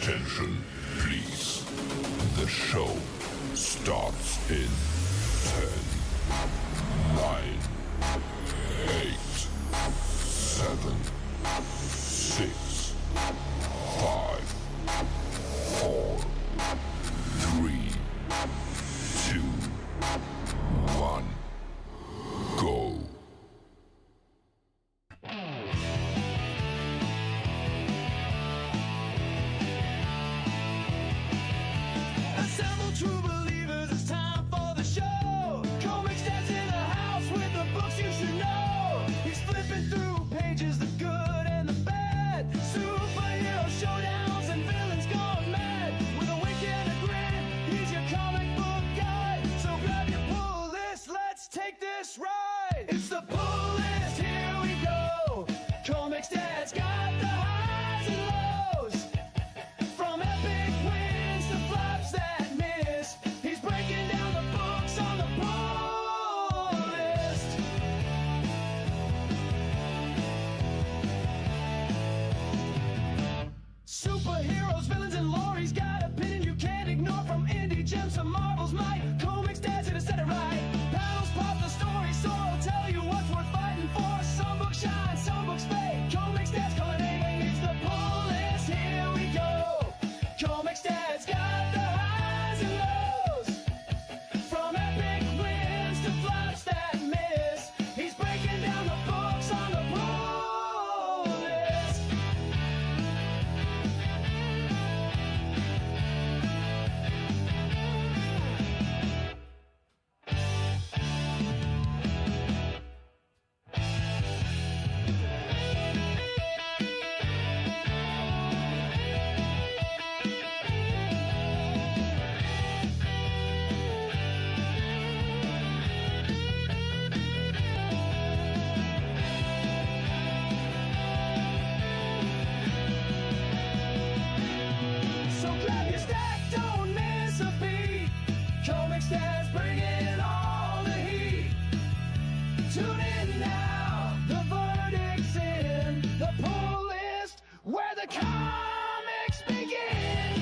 Attention, please. The show starts in 10, 9, 8, 7, 6, 5, 4, 3, 2, 1, go. Assemble true believers, it's time for the show. ComixDad's in the house with the books you should know. He's flipping through pages, the good and the bad. Superhero showdowns and villains gone mad. With a wink and a grin, he's your comic book guy. So grab your pull list, let's take this ride. It's the pull list, here we go. ComixDad's got the highs and lows. From epic wins to flops that miss, he's breaking down the books on the pull list. Superheroes, villains, and lore, he's got opinion you can't ignore. From indie gems to Marvel's might, ComixDad's here to set it right. Panels pop the story, so I'll tell you what's worth fighting for. Some books shine, some books fade. ComixDad's calling aim, it's the pull list, here we go. ComixDad's got the highs and lows. From epic wins to flops that miss, he's breaking down the books on the pull list. So grab your stack, don't miss a beat. ComixDad's bringing all the heat. Tune in now, the verdict's in. The pull list, where the comics begin.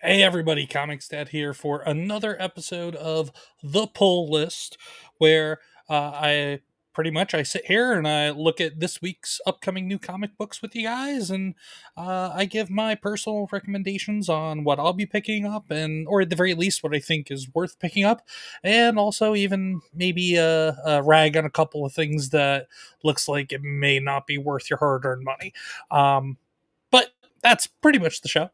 Hey everybody, ComixDad here for another episode of The Pull List, where I sit here and I look at this week's upcoming new comic books with you guys, and I give my personal recommendations on what I'll be picking up, or at the very least what I think is worth picking up, and also even maybe a rag on a couple of things that looks like it may not be worth your hard-earned money. But that's pretty much the show.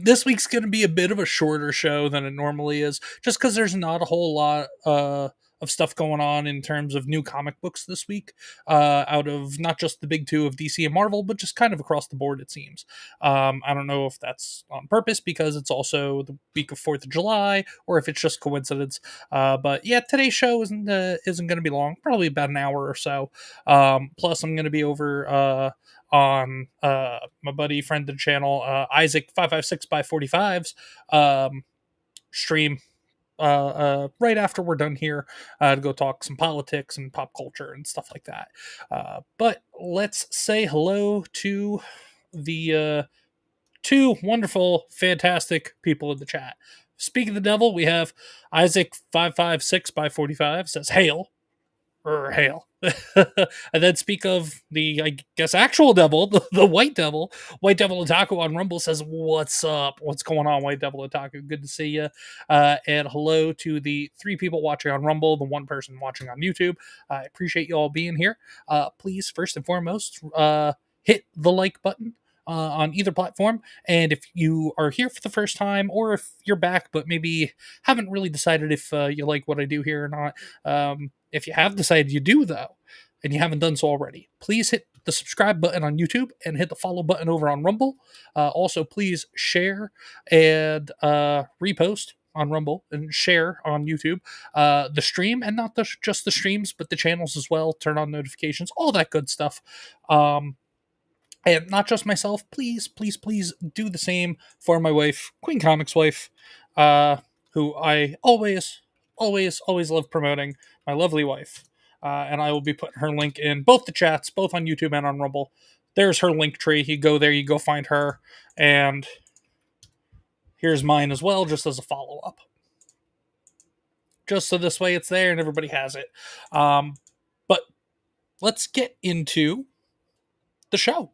This week's going to be a bit of a shorter show than it normally is, just because there's not a whole lot of stuff going on in terms of new comic books this week, out of not just the big two of DC and Marvel, but just kind of across the board, it seems. I don't know if that's on purpose because it's also the week of 4th of July, or if it's just coincidence. But yeah, today's show isn't going to be long, probably about an hour or so. Plus, I'm going to be over on my buddy, friend of the channel, Isaac 556 by 45's stream right after we're done here, to go talk some politics and pop culture and stuff like that. But let's say hello to the two wonderful, fantastic people in the chat. Speaking of the devil, we have Isaac 556 by 45 says hail. Or hail. And then speak of the, I guess, actual devil, the White Devil. White Devil Otaku on Rumble says, what's up? What's going on, White Devil Otaku? Good to see you. And hello to the 3 people watching on Rumble, the 1 person watching on YouTube. I appreciate you all being here. Please, first and foremost, hit the like button on either platform. And if you are here for the first time, or if you're back but maybe haven't really decided if you like what I do here or not, if you have decided you do, though, and you haven't done so already, please hit the subscribe button on YouTube and hit the follow button over on Rumble. Also, please share and repost on Rumble and share on YouTube the stream, and not just the streams, but the channels as well. Turn on notifications, all that good stuff. And not just myself, please do the same for my wife, Queen Comics wife, who I always love promoting, my lovely wife. And I will be putting her link in both the chats, both on YouTube and on Rumble. There's her link tree. You go there, you go find her, and here's mine as well, just as a follow up. Just so this way it's there and everybody has it. But let's get into the show.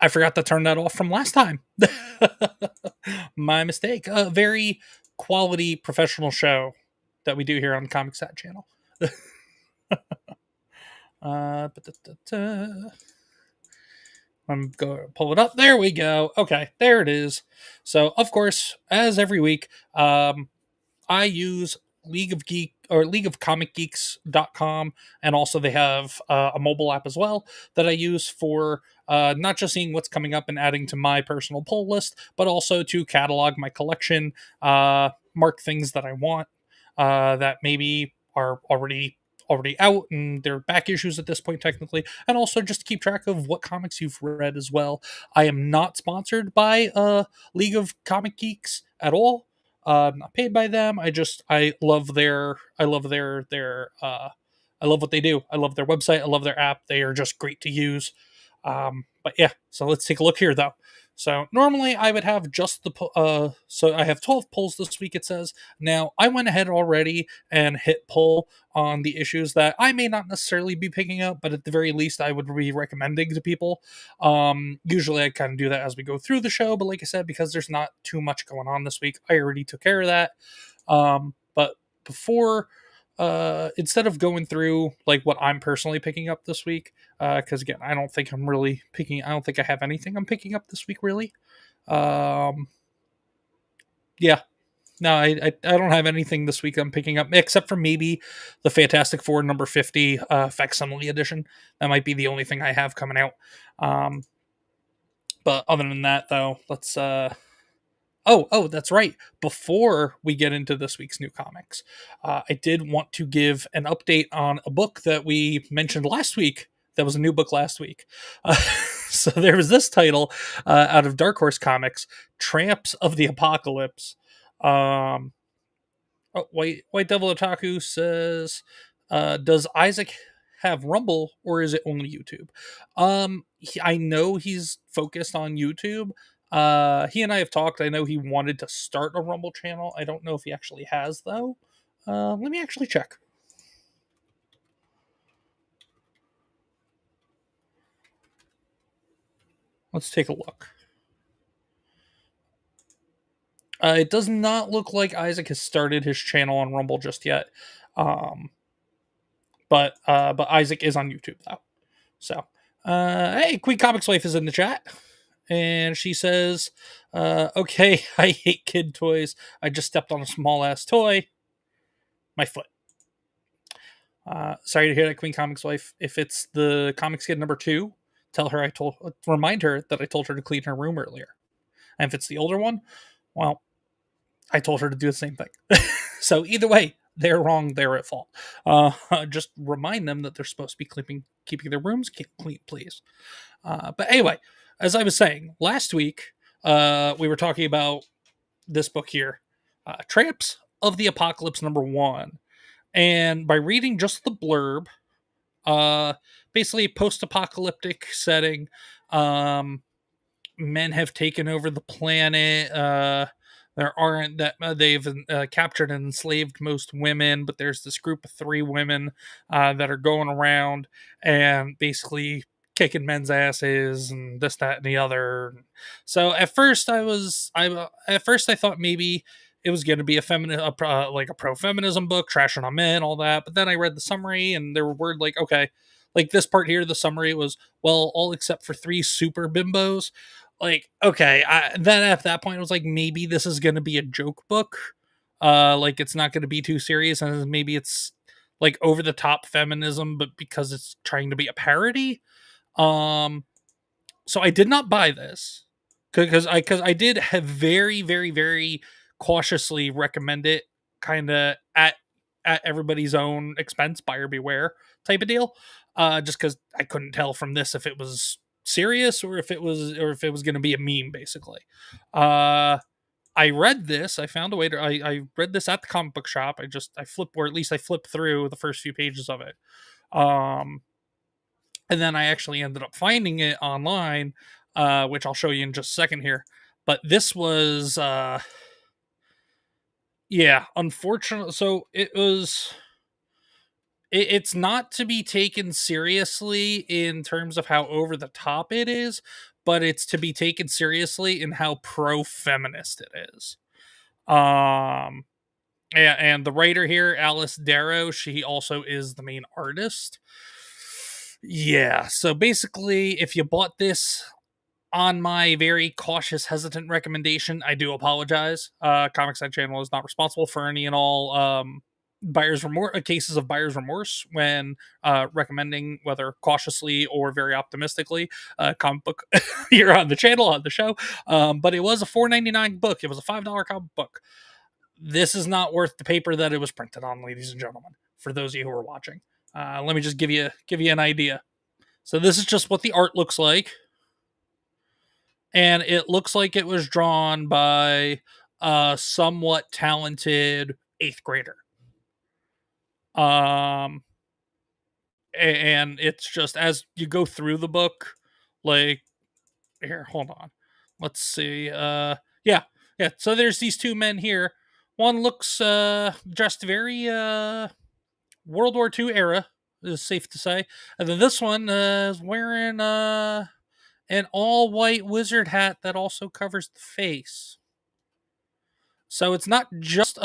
I forgot to turn that off from last time. My mistake. A very quality professional show that we do here on the ComixDad channel. I'm going to pull it up. There we go. Okay, there it is. So, of course, as every week, I use League of Geek or leagueofcomicgeeks.com, and also they have a mobile app as well that I use for not just seeing what's coming up and adding to my personal pull list, but also to catalog my collection, mark things that I want that maybe are already out and they're back issues at this point technically, and also just to keep track of what comics you've read as well. I am not sponsored by League of Comic Geeks at all. I'm not paid by them. I love I love what they do. I love their website. I love their app. They are just great to use. But yeah, so let's take a look here though. So normally I would have just so I have 12 pulls this week, it says. Now I went ahead already and hit pull on the issues that I may not necessarily be picking up, but at the very least I would be recommending to people. Usually I kind of do that as we go through the show, but like I said, because there's not too much going on this week, I already took care of that. But before instead of going through like what I'm personally picking up this week, because again, I don't think I have anything I'm picking up this week really. Yeah, no, I don't have anything this week I'm picking up except for maybe the Fantastic Four number 50 facsimile edition. That might be the only thing I have coming out. But other than that, though, let's. Oh, that's right. Before we get into this week's new comics, I did want to give an update on a book that we mentioned last week. That was a new book last week. So there was this title out of Dark Horse Comics, Tramps of the Apocalypse. White Devil Otaku says, does Isaac have Rumble or is it only YouTube? I know he's focused on YouTube. He and I have talked. I know he wanted to start a Rumble channel. I don't know if he actually has though. Let me actually check. Let's take a look. It does not look like Isaac has started his channel on Rumble just yet. But Isaac is on YouTube though. So, hey, Queen Comics Wife is in the chat, and she says, "Okay, I hate kid toys. I just stepped on a small ass toy. My foot." Sorry to hear that, Queen Comics Wife. If it's the Comics Kid number 2, remind her that I told her to clean her room earlier. And if it's the older one, well, I told her to do the same thing. So either way, they're wrong. They're at fault. Just remind them that they're supposed to be keeping their rooms clean, please. But anyway, as I was saying, last week we were talking about this book here, Tramps of the Apocalypse number 1. And by reading just the blurb, basically post-apocalyptic setting, men have taken over the planet. There aren't that they've captured and enslaved most women, but there's this group of 3 women that are going around and basically kicking men's asses and this, that, and the other. So at first I thought maybe it was going to be like a pro-feminism book, trashing on men, all that. But then I read the summary and there were words like, okay, like this part here, the summary was, well, all except for 3 super bimbos. Like, okay, then at that point I was like, maybe this is going to be a joke book. Like it's not going to be too serious, and maybe it's like over the top feminism, but because it's trying to be a parody. So I did not buy this because I did have very, very, very cautiously recommend it, kind of at everybody's own expense, buyer beware type of deal. Just because I couldn't tell from this if it was serious or if it was going to be a meme, basically. Uh, I read this. I found a way to. I read this at the comic book shop. I flipped, or at least I flipped through the first few pages of it. Um, and then I actually ended up finding it online, which I'll show you in just a second here. But this was, yeah, unfortunate. So it was. It's not to be taken seriously in terms of how over the top it is, but it's to be taken seriously in how pro feminist it is. Um, and the writer here, Alice Darrow, she also is the main artist. Yeah, so basically, if you bought this on my very cautious, hesitant recommendation, I do apologize. ComixDad channel is not responsible for any and all buyer's remorse cases of buyer's remorse when recommending, whether cautiously or very optimistically, comic book here on the channel, on the show. But it was a $4.99 book. It was a $5 comic book. This is not worth the paper that it was printed on, ladies and gentlemen. For those of you who are watching, let me just give you an idea. So this is just what the art looks like, and it looks like it was drawn by a somewhat talented 8th grader. And it's just, as you go through the book, like, here, hold on, let's see. Yeah, so there's these two men here. One looks dressed very World War II era, is safe to say, and then this one is wearing an all white wizard hat that also covers the face. So it's not just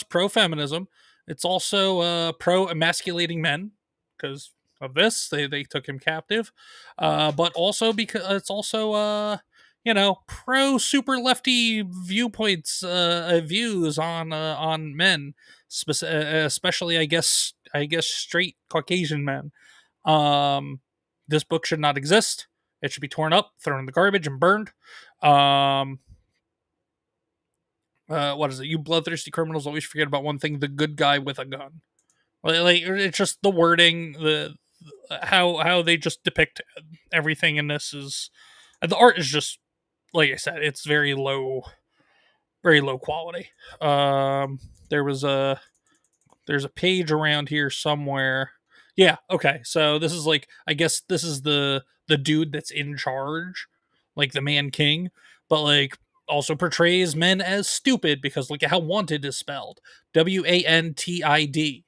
pro feminism. It's also pro emasculating men, because of this they took him captive. But also because it's also pro super lefty viewpoints, views on men, especially I guess straight Caucasian men. This book should not exist. It should be torn up, thrown in the garbage, and burned. What is it? You bloodthirsty criminals always forget about one thing: the good guy with a gun. Like, it's just the wording, the how they just depict everything in this is, and the art is just, like I said, it's very low quality. There was there's a page around here somewhere. Yeah, okay. So this is like, I guess this is the dude that's in charge, like the man king, but like also portrays men as stupid, because look at how wanted is spelled. WANTID.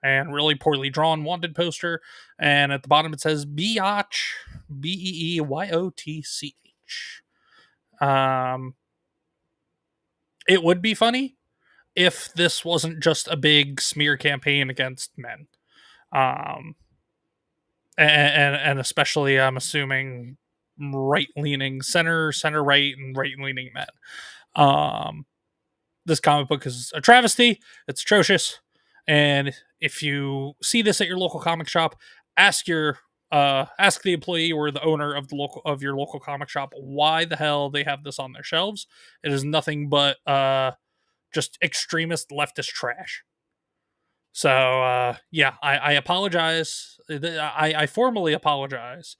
And really poorly drawn wanted poster. And at the bottom it says Biatch, BEEYOTCH. It would be funny if this wasn't just a big smear campaign against men. And especially, I'm assuming, right-leaning center right, and right-leaning men. This comic book is a travesty. It's atrocious. And if you see this at your local comic shop, ask the employee or the owner of your local comic shop why the hell they have this on their shelves. It is nothing but just extremist leftist trash. So yeah, I apologize. I formally apologize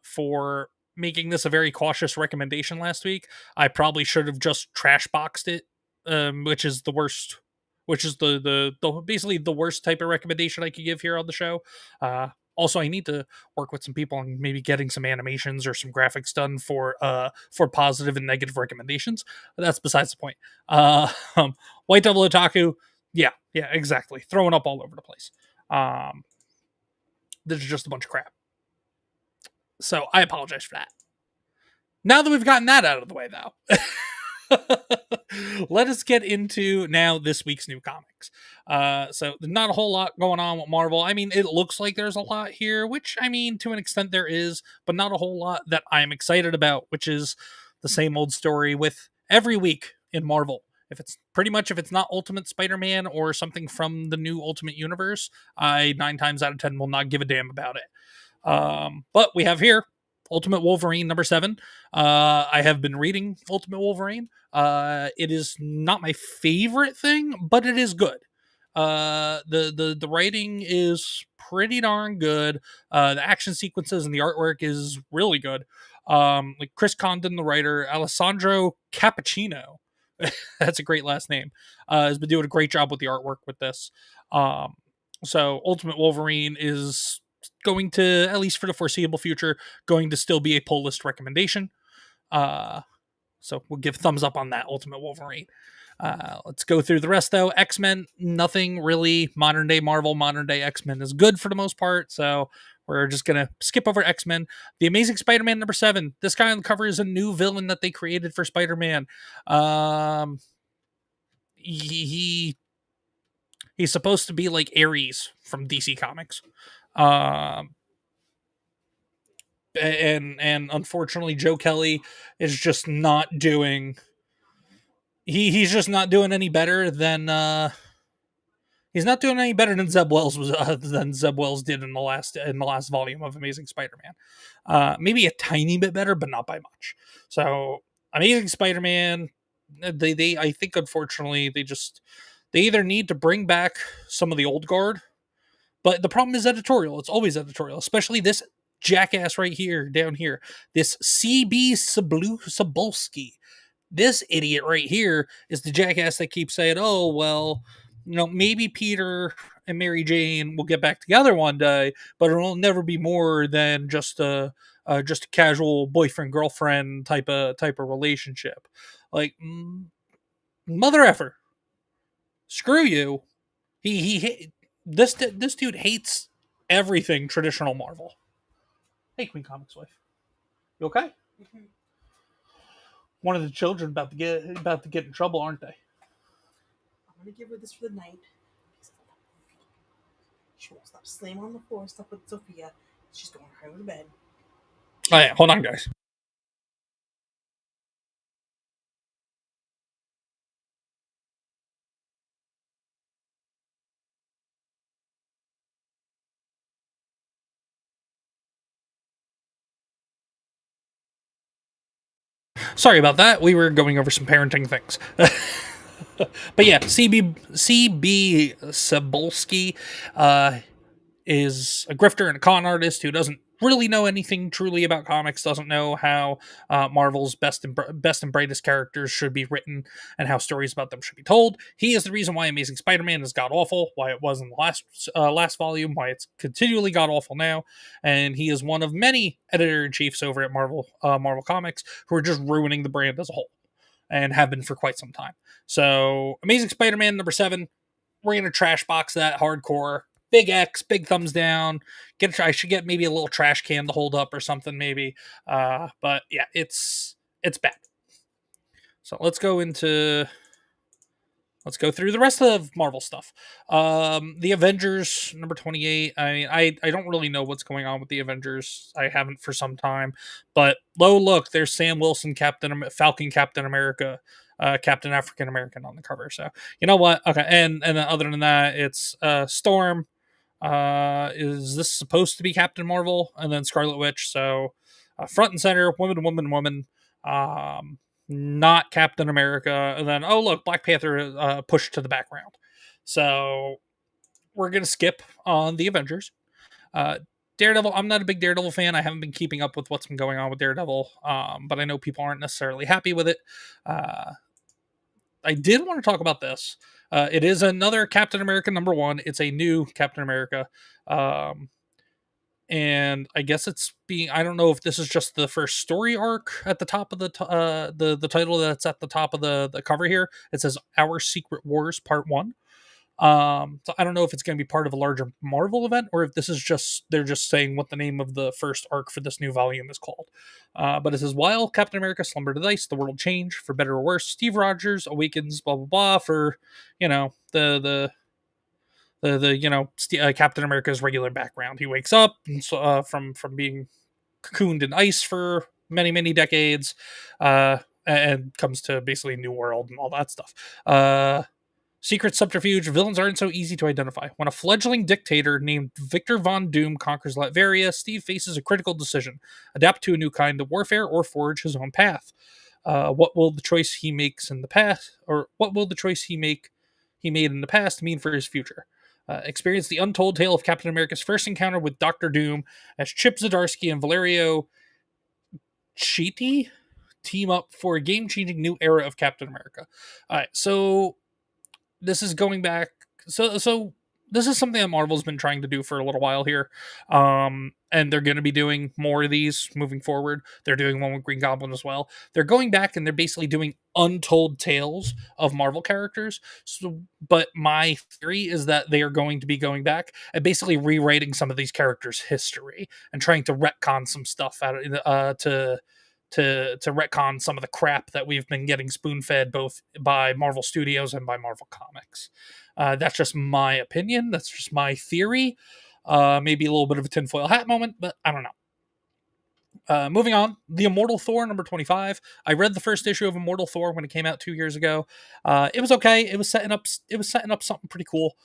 for making this a very cautious recommendation last week. I probably should have just trash boxed it, which is the worst. Which is the basically the worst type of recommendation I could give here on the show. Also, I need to work with some people on maybe getting some animations or some graphics done for positive and negative recommendations. But that's besides the point. White Devil Otaku, yeah, exactly. Throwing up all over the place. This is just a bunch of crap. So I apologize for that. Now that we've gotten that out of the way, though, let us get into now this week's new comics. So there's not a whole lot going on with Marvel. I mean, it looks like there's a lot here, which, I mean, to an extent there is, but not a whole lot that I'm excited about, which is the same old story with every week in Marvel. If it's not Ultimate Spider-Man or something from the new Ultimate Universe, I 9 times out of 10 will not give a damn about it. But we have here Ultimate Wolverine number 7. I have been reading Ultimate Wolverine. It is not my favorite thing, but it is good. The writing is pretty darn good. The action sequences and the artwork is really good. Like Chris Condon, the writer, Alessandro Cappuccino, that's a great last name, has been doing a great job with the artwork with this. Um, so Ultimate Wolverine is going to, at least for the foreseeable future, going to still be a pull list recommendation. Uh, so we'll give thumbs up on that Ultimate Wolverine. Let's go through the rest though. X-Men, nothing really. Modern day Marvel, modern day X-Men is good for the most part. So we're just gonna skip over X-Men. The Amazing Spider-Man #7. This guy on the cover is a new villain that they created for Spider-Man. He he's supposed to be like Ares from DC Comics. Um, and unfortunately, Joe Kelly is just not doing. He's just not doing any better than he's not doing any better than Zeb Wells did in the last volume of Amazing Spider-Man. Maybe a tiny bit better, but not by much. So Amazing Spider-Man, they I think unfortunately they either need to bring back some of the old guard, but the problem is editorial. It's always editorial, especially this jackass right here down here, this CB Cebulski. This idiot right here is the jackass that keeps saying, "Oh well, maybe Peter and Mary Jane will get back together one day, but it'll never be more than just a casual boyfriend girlfriend type of relationship." Like, mother effer, screw you. This dude hates everything traditional Marvel. Hey, Queen Comics wife, you okay? One of the children about to get in trouble, aren't they? I'm gonna give her this for the night. She won't stop slamming on the floor, stuff with Sophia. She's going home to bed. Oh yeah, hold on, guys. Sorry about that. We were going over some parenting things. But yeah, CB Cebulski is a grifter and a con artist who doesn't really know anything truly about comics, doesn't know how Marvel's best and brightest characters should be written and how stories about them should be told. He is the reason why Amazing Spider-Man is god awful, why it was in the last volume, why it's continually god awful now, and he is one of many editor-in-chiefs over at Marvel Comics who are just ruining the brand as a whole and have been for quite some time. So, Amazing Spider-Man #7, we're gonna trash box that hardcore. Big X, big thumbs down. I should get maybe a little trash can to hold up or something, maybe. But yeah, it's bad. So let's go through the rest of Marvel stuff. The Avengers #28. I don't really know what's going on with the Avengers. I haven't for some time. But look, there's Sam Wilson, Falcon, Captain America, Captain African American on the cover. So you know what? Okay, and then other than that, it's Storm. Is this supposed to be Captain Marvel and then Scarlet Witch? So front and center, woman. Not Captain America, and then oh look, Black Panther pushed to the background. So we're gonna skip on the Avengers. Daredevil, I'm not a big Daredevil fan. I haven't been keeping up with what's been going on with Daredevil, but I know people aren't necessarily happy with it. I did want to talk about this. It is another Captain America #1. It's a new Captain America. And I guess I don't know if this is just the first story arc at the top of the title that's at the top of the cover here. It says Our Secret Wars Part 1. So I don't know if it's going to be part of a larger Marvel event or if this is they're just saying what the name of the first arc for this new volume is called. But it says, while Captain America slumbered to dice, the world will change for better or worse. Steve Rogers awakens, blah blah blah, for Captain America's regular background. He wakes up from being cocooned in ice for many decades, and comes to basically a new world and all that stuff. Secret subterfuge. Villains aren't so easy to identify. When a fledgling dictator named Victor Von Doom conquers Latveria, Steve faces a critical decision: adapt to a new kind of warfare or forge his own path. What will the choice he make he made in the past mean for his future? Experience the untold tale of Captain America's first encounter with Doctor Doom as Chip Zdarsky and Valerio Chiti team up for a game-changing new era of Captain America. All right, so this is going back. So this is something that Marvel's been trying to do for a little while here, and they're going to be doing more of these moving forward. They're doing one with Green Goblin as well. They're going back and they're basically doing untold tales of Marvel characters. So, but my theory is that they are going to be going back and basically rewriting some of these characters' history and trying to retcon some stuff out of, to retcon some of the crap that we've been getting spoon fed both by Marvel Studios and by Marvel Comics. That's just my opinion. That's just my theory. Maybe a little bit of a tinfoil hat moment, but I don't know. Moving on, The Immortal Thor number 25. I read the first issue of Immortal Thor when it came out 2 years ago. It was okay. It was setting up something pretty cool.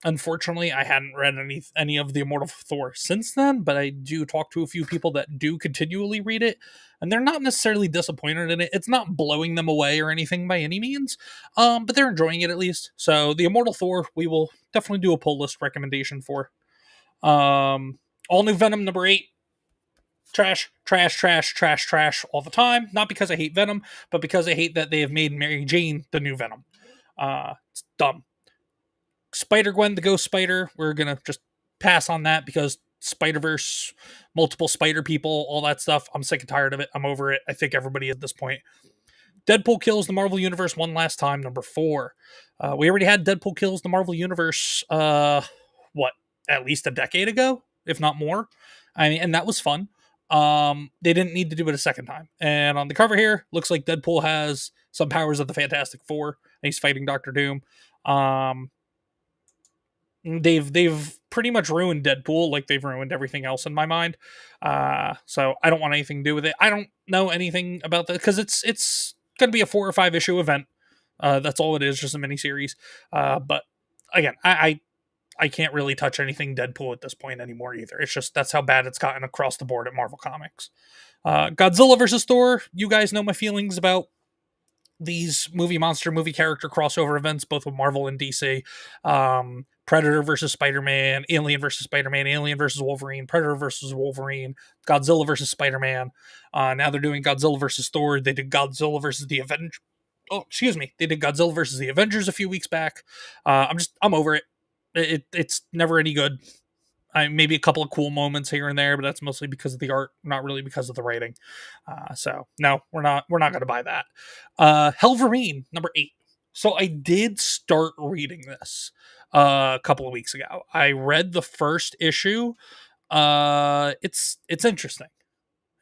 Unfortunately, I hadn't read any of The Immortal Thor since then, but I do talk to a few people that do continually read it, and they're not necessarily disappointed in it. It's not blowing them away or anything by any means, but they're enjoying it at least. So The Immortal Thor, we will definitely do a pull list recommendation for. All New Venom number 8. Trash, trash, trash, trash, trash all the time. Not because I hate Venom, but because I hate that they have made Mary Jane the new Venom. It's dumb. Spider-Gwen, the Ghost Spider, we're going to just pass on that because Spider-Verse, multiple spider people, all that stuff. I'm sick and tired of it. I'm over it. I think everybody at this point. Deadpool kills the Marvel Universe one last time, number 4. We already had Deadpool kills the Marvel Universe, at least a decade ago, if not more. I mean, and that was fun. They didn't need to do it a second time. And on the cover here, looks like Deadpool has some powers of the Fantastic Four, and he's fighting Doctor Doom. They've pretty much ruined Deadpool, like they've ruined everything else in my mind. So I don't want anything to do with it. I don't know anything about that because it's going to be a 4 or 5 issue event. That's all it is, just a miniseries. But again, I can't really touch anything Deadpool at this point anymore either. It's just that's how bad it's gotten across the board at Marvel Comics. Godzilla versus Thor. You guys know my feelings about these movie character crossover events, both with Marvel and DC. Predator versus Spider-Man, Alien versus Spider-Man, Alien versus Wolverine, Predator versus Wolverine, Godzilla versus Spider-Man. Now they're doing Godzilla versus Thor. They did Godzilla versus the Avengers. Oh, excuse me. They did Godzilla versus the Avengers a few weeks back. I'm over it. It's never any good. Maybe a couple of cool moments here and there, but that's mostly because of the art, not really because of the writing. So no, we're not going to buy that. Helverine number 8. So I did start reading this a couple of weeks ago. I read the first issue. It's interesting.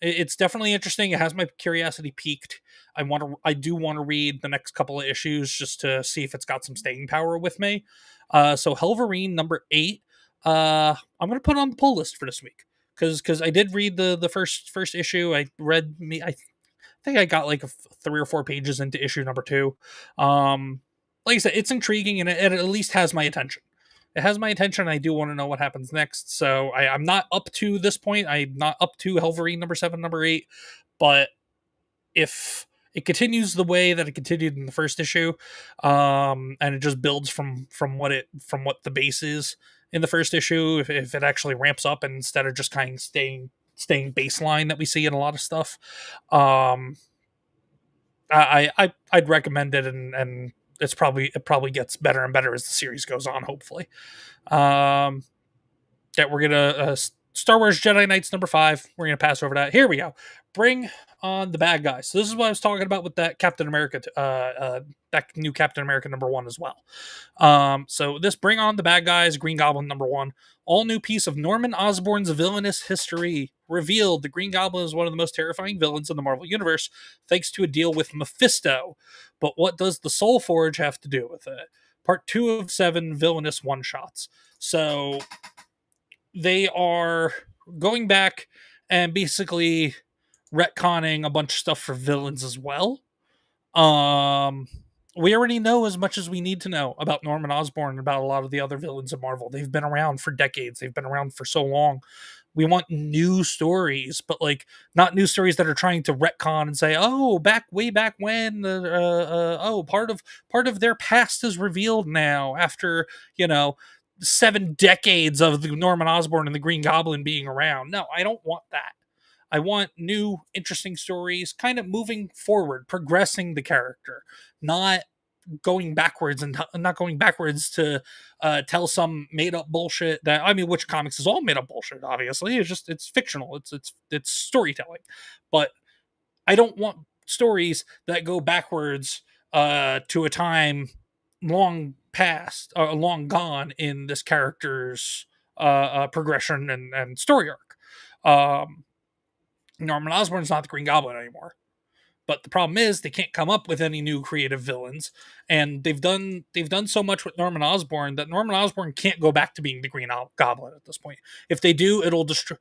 It's definitely interesting. It has my curiosity piqued. I do want to read the next couple of issues just to see if it's got some staying power with me. So Helverine number 8. I'm gonna put on the pull list for this week because I did read the first issue. I think I got like 3 or 4 pages into issue number 2. Like I said, it's intriguing and it at least has my attention. It has my attention. I do want to know what happens next. So I'm not up to this point. I'm not up to Helverine number 7, number 8. But if it continues the way that it continued in the first issue, and it just builds from what the base is in the first issue, if it actually ramps up and instead of just kind of staying baseline that we see in a lot of stuff, I'd recommend it, and it probably gets better and better as the series goes on, hopefully. That we're gonna Star Wars Jedi Knights number 5. We're gonna pass over that. Here we go. Bring on the bad guys. So this is what I was talking about with that Captain America, that new Captain America number 1 as well. So this Bring on the Bad Guys, Green Goblin number 1. All new piece of Norman Osborn's villainous history. Revealed the Green Goblin is one of the most terrifying villains in the Marvel Universe, thanks to a deal with Mephisto. But what does the Soul Forge have to do with it? Part 2 of 7 villainous one-shots. So they are going back and basically retconning a bunch of stuff for villains as well. We already know as much as we need to know about Norman Osborn and about a lot of the other villains of Marvel. They've been around for decades. They've been around for so long. We want new stories, but like not new stories that are trying to retcon and say, "Oh, way back when, oh, part of their past is revealed now after 7 decades of the Norman Osborn and the Green Goblin being around." No, I don't want that. I want new, interesting stories, kind of moving forward, progressing the character, not going backwards and not going backwards to tell some made up bullshit that which comics is all made up bullshit. Obviously, it's fictional. It's storytelling, but I don't want stories that go backwards to a time long past, long gone in this character's progression and story arc. Norman Osborn's not the Green Goblin anymore. But the problem is they can't come up with any new creative villains, and they've done so much with Norman Osborn that Norman Osborn can't go back to being the Green Goblin at this point. If they do, it'll destroy.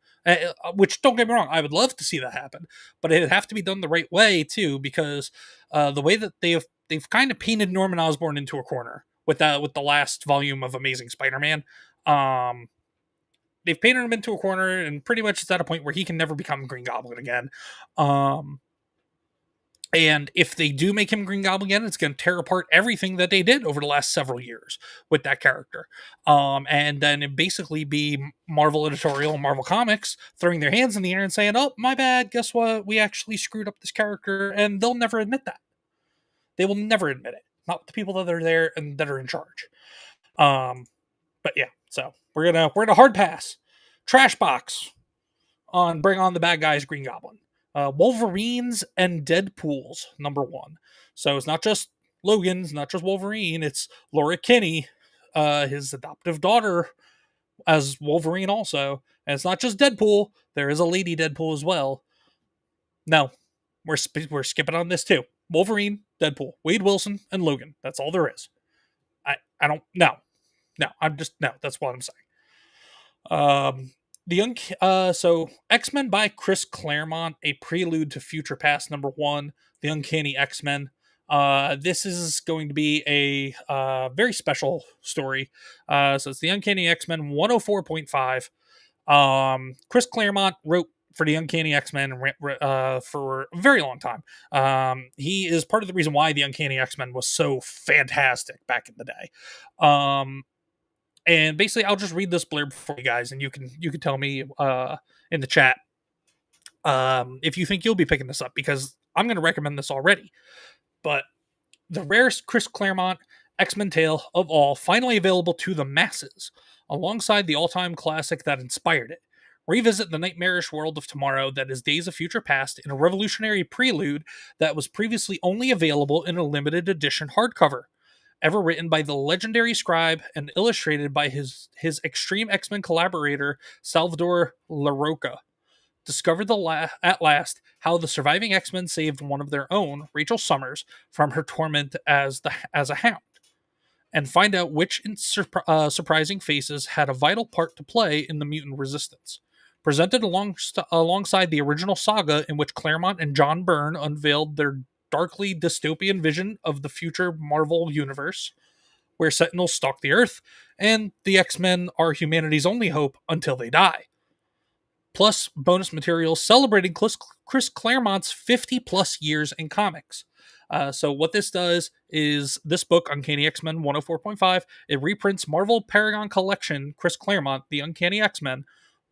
Which, don't get me wrong, I would love to see that happen, but it'd have to be done the right way too, because the way that they've kind of painted Norman Osborn into a corner with the last volume of Amazing Spider-Man. They've painted him into a corner, and pretty much it's at a point where he can never become Green Goblin again. And if they do make him Green Goblin again, it's going to tear apart everything that they did over the last several years with that character. And then it basically be Marvel Editorial, Marvel Comics throwing their hands in the air and saying, "Oh, my bad. Guess what? We actually screwed up this character." And they'll never admit that. They will never admit it. Not with the people that are there and that are in charge. But yeah, so we're gonna hard pass, trash box on Bring On the Bad Guys Green Goblin. Wolverines and Deadpools, #1. So it's not just Logan, it's not just Wolverine, it's Laura Kinney, his adoptive daughter, as Wolverine also. And it's not just Deadpool, there is a lady Deadpool as well. No, we're skipping on this too. Wolverine, Deadpool, Wade Wilson, and Logan. That's all there is. I don't, no, that's what I'm saying. So X-Men by Chris Claremont, A Prelude to Future Past #1, The Uncanny X-Men. This is going to be a very special story. So it's The Uncanny X-Men 104.5. Chris Claremont wrote for The Uncanny X-Men for a very long time. He is part of the reason why The Uncanny X-Men was so fantastic back in the day. And basically, I'll just read this blurb for you guys, and you can tell me in the chat if you think you'll be picking this up, because I'm going to recommend this already. But the rarest Chris Claremont X-Men tale of all, finally available to the masses, alongside the all-time classic that inspired it. Revisit the nightmarish world of tomorrow that is Days of Future Past in a revolutionary prelude that was previously only available in a limited edition hardcover. Ever written by the legendary scribe and illustrated by his Extreme X-Men collaborator, Salvador Larroca. Discover at last how the surviving X-Men saved one of their own, Rachel Summers, from her torment as a hound. And find out which surprising faces had a vital part to play in the mutant resistance. Presented alongside the original saga in which Claremont and John Byrne unveiled their darkly dystopian vision of the future Marvel universe, where Sentinels stalk the Earth, and the X-Men are humanity's only hope until they die. Plus, bonus materials celebrating Chris Claremont's 50-plus years in comics. So what this does is, this book, Uncanny X-Men 104.5, it reprints Marvel Paragon Collection, Chris Claremont, The Uncanny X-Men,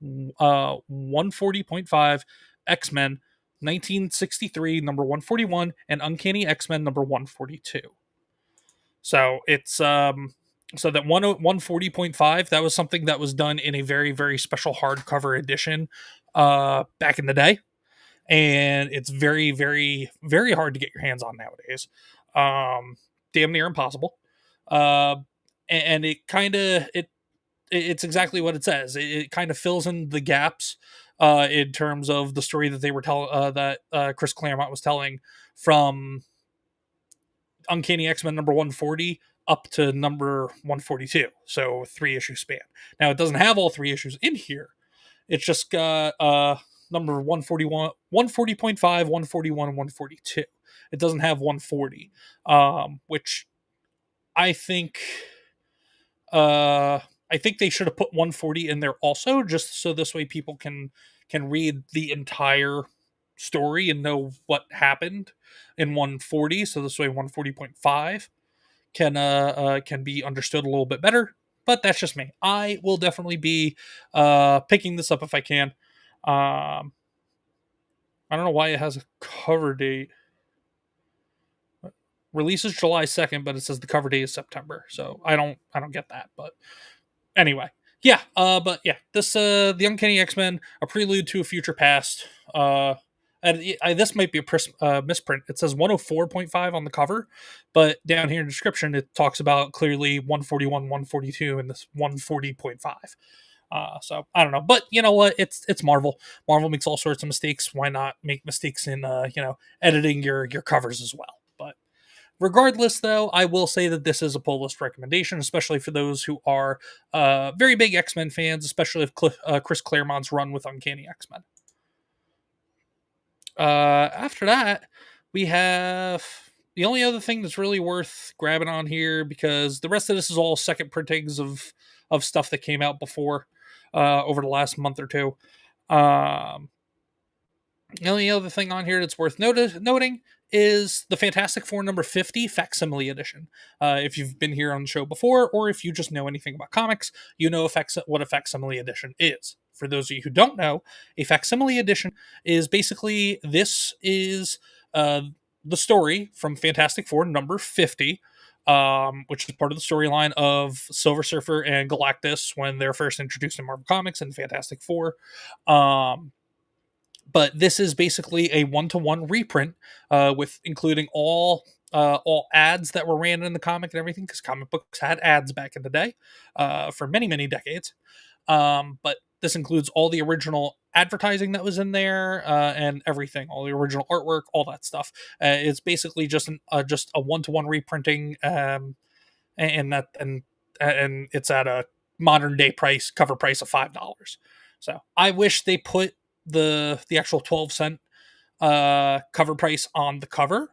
140.5, X-Men, 1963, #141, and Uncanny X-Men #142. So it's so that 140.5, that was something that was done in a very, very special hardcover edition back in the day, and it's very, very, very hard to get your hands on nowadays. Damn near impossible. And it kind of it's exactly what it says. It kind of fills in the gaps in terms of the story that they were that Chris Claremont was telling from Uncanny X-Men #140 up to #142. So 3-issue span. Now it doesn't have all 3 issues in here. It's just got number 141, 140.5, 141, and 142. It doesn't have 140, which I think I think they should have put 140 in there also, just so this way people can read the entire story and know what happened in 140. So this way 140.5 can be understood a little bit better. But that's just me. I will definitely be picking this up if I can. I don't know why it has a cover date. Releases July 2nd, but it says the cover date is September. So I don't get that. But anyway, yeah. But yeah, this the Uncanny X-Men, a prelude to a future past. This might be a misprint. It says 104.5 on the cover, but down here in the description it talks about clearly 141, 142, and this 140.5. So I don't know, but you know what? It's Marvel. Marvel makes all sorts of mistakes. Why not make mistakes in editing your covers as well? But regardless, though, I will say that this is a pull list recommendation, especially for those who are very big X-Men fans, especially if Chris Claremont's run with Uncanny X-Men. After that, we have the only other thing that's really worth grabbing on here, because the rest of this is all second printings of stuff that came out before over the last month or two. The only other thing on here that's worth noting is the Fantastic Four number 50 facsimile edition. If you've been here on the show before, or if you just know anything about comics, you know what a facsimile edition is. For those of you who don't know, a facsimile edition is basically this is the story from Fantastic Four number 50, which is part of the storyline of Silver Surfer and Galactus when they're first introduced in Marvel Comics and Fantastic Four. But this is basically a one-to-one reprint with including all ads that were ran in the comic and everything, because comic books had ads back in the day for many decades. But this includes all the original advertising that was in there and everything, all the original artwork, all that stuff. It's basically just a one-to-one reprinting, and it's at a modern day cover price of $5. So I wish they put the actual 12-cent cover price on the cover,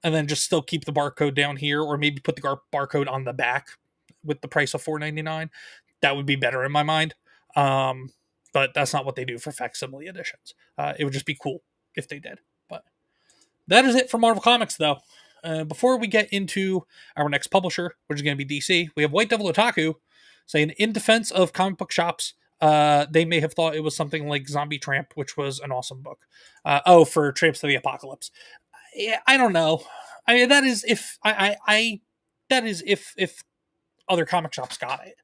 and then just still keep the barcode down here, or maybe put the barcode on the back with the price of $4.99. That would be better in my mind. But that's not what they do for facsimile editions. It would just be cool if they did. But that is it for Marvel Comics, though. Before we get into our next publisher, which is going to be DC, we have White Devil Otaku saying, in defense of comic book shops, they may have thought it was something like Zombie Tramp, which was an awesome book. For Tramps to the Apocalypse. Yeah, I don't know. I mean, that is if if other comic shops got it.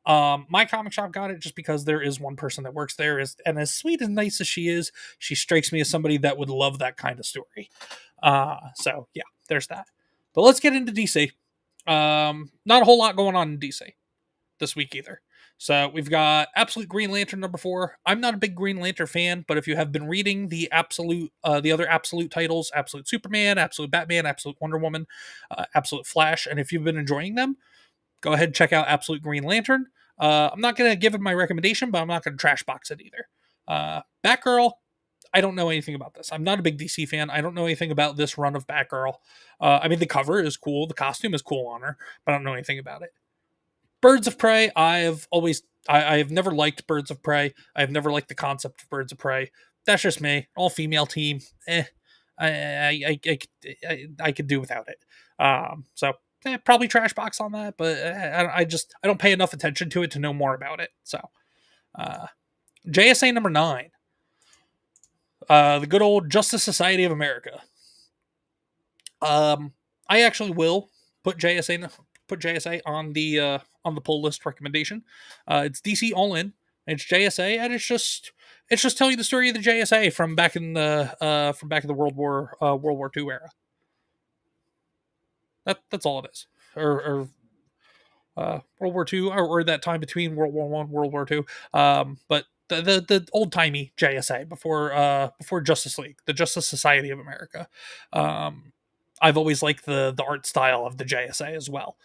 My comic shop got it just because there is one person that works there, and as sweet and nice as she is, she strikes me as somebody that would love that kind of story. So yeah, there's that. But let's get into DC. Not a whole lot going on in DC this week either. So we've got Absolute Green Lantern number 4. I'm not a big Green Lantern fan, but if you have been reading the other Absolute titles, Absolute Superman, Absolute Batman, Absolute Wonder Woman, Absolute Flash, and if you've been enjoying them, go ahead and check out Absolute Green Lantern. I'm not going to give it my recommendation, but I'm not going to trash box it either. Batgirl, I don't know anything about this. I'm not a big DC fan. I don't know anything about this run of Batgirl. I mean, the cover is cool. The costume is cool on her, but I don't know anything about it. Birds of Prey, I have never liked Birds of Prey. I have never liked the concept of Birds of Prey. That's just me. All female team. I could do without it. Probably trash box on that, but I don't pay enough attention to it to know more about it. So, JSA number 9, the good old Justice Society of America. I actually will put JSA on the pull list recommendation. It's DC All In. It's JSA, and it's just telling you the story of the JSA from back in the World War II era. That's all it is, or World War II, or that time between World War I, World War II. But the old timey JSA before Justice League, the Justice Society of America. I've always liked the art style of the JSA as well.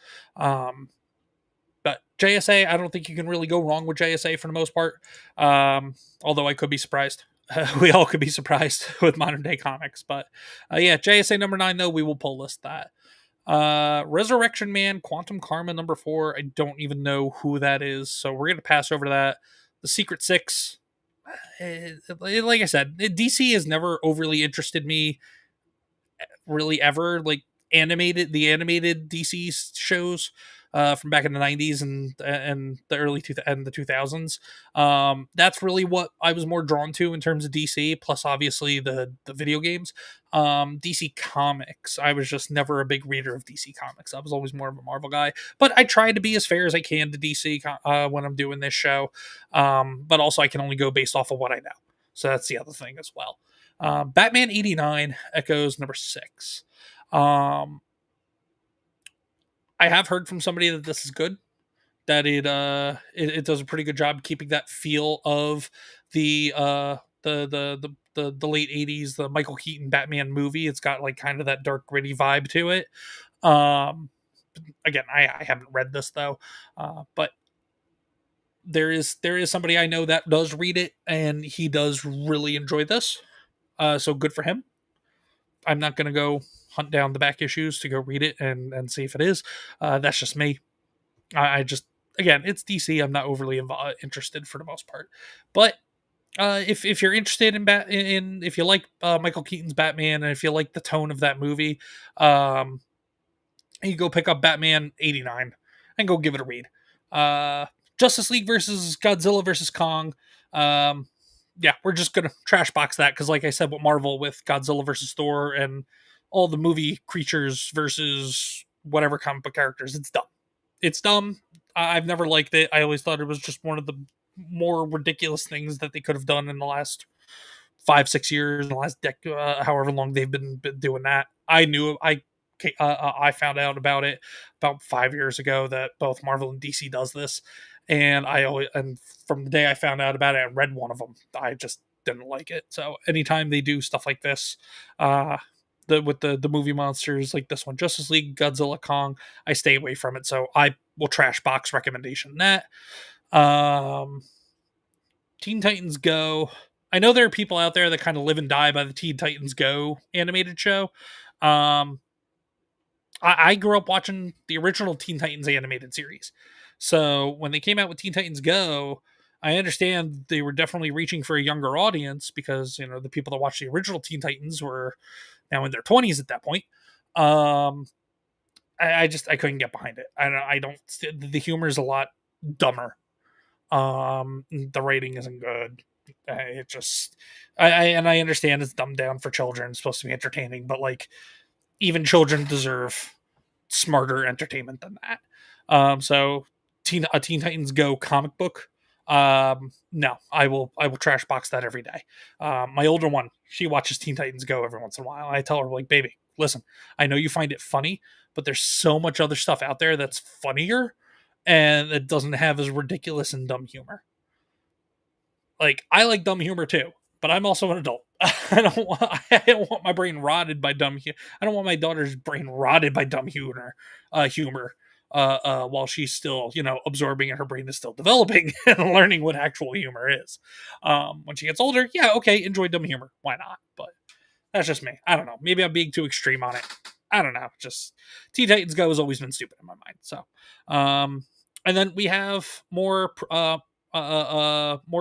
But JSA, I don't think you can really go wrong with JSA for the most part. Although I could be surprised. We all could be surprised with modern day comics. But yeah, JSA number 9, though, we will pull list that. Resurrection Man, Quantum Karma #4. I don't even know who that is, so we're gonna pass over that. The Secret Six. Like I said, DC has never overly interested me really ever. Like the animated DC shows from back in the 90s and the early and the 2000s. That's really what I was more drawn to in terms of DC, plus obviously the video games. DC Comics, I was just never a big reader of DC Comics. I was always more of a Marvel guy, but I try to be as fair as I can to DC when I'm doing this show. But also I can only go based off of what I know. So that's the other thing as well. Batman 89 Echoes #6. Um, I have heard from somebody that this is good, that it does a pretty good job keeping that feel of the late 80s, the Michael Keaton Batman movie. It's got like kind of that dark gritty vibe to it. Um, Again, I haven't read this though, but there is somebody I know that does read it, and he does really enjoy this. So good for him. I'm not going to go hunt down the back issues to go read it and see if it is. That's just me. I just, again, it's DC. I'm not overly interested for the most part. But if you're interested in if you like Michael Keaton's Batman, and if you like the tone of that movie, you go pick up Batman 89 and go give it a read. Justice League versus Godzilla versus Kong. Yeah, we're just gonna trash box that because, like I said, with Marvel, with Godzilla versus Thor and all the movie creatures versus whatever comic book characters, it's dumb. It's dumb. I've never liked it. I always thought it was just one of the more ridiculous things that they could have done in the last 5-6 years, in the last decade, however long they've been doing that. I found out about it about 5 years ago that both Marvel and DC does this, and from the day I found out about it, I read one of them. I just didn't like it. So anytime they do stuff like this, with the movie monsters like this one, Justice League, Godzilla, Kong, I stay away from it. So I will trash box recommendation that. Teen Titans Go. I know there are people out there that kind of live and die by the Teen Titans Go animated show. I grew up watching the original Teen Titans animated series. So when they came out with Teen Titans Go, I understand they were definitely reaching for a younger audience because, the people that watched the original Teen Titans were now in their 20s at that point. I couldn't get behind it. I don't. The humor is a lot dumber. The writing isn't good. It just, I understand it's dumbed down for children. It's supposed to be entertaining, but like, even children deserve smarter entertainment than that. So Teen Titans Go comic book. No, I will trash box that every day. My older one, she watches Teen Titans Go every once in a while. I tell her, like, baby, listen, I know you find it funny, but there's so much other stuff out there that's funnier and it doesn't have as ridiculous and dumb humor. Like, I like dumb humor too, but I'm also an adult. I don't want my brain rotted by dumb humor. I don't want my daughter's brain rotted by dumb humor. While she's still, absorbing and her brain is still developing and learning what actual humor is. When she gets older, yeah, okay, enjoy dumb humor. Why not? But that's just me. I don't know. Maybe I'm being too extreme on it. I don't know. Just Teen Titans Go has always been stupid in my mind. So, and then we have more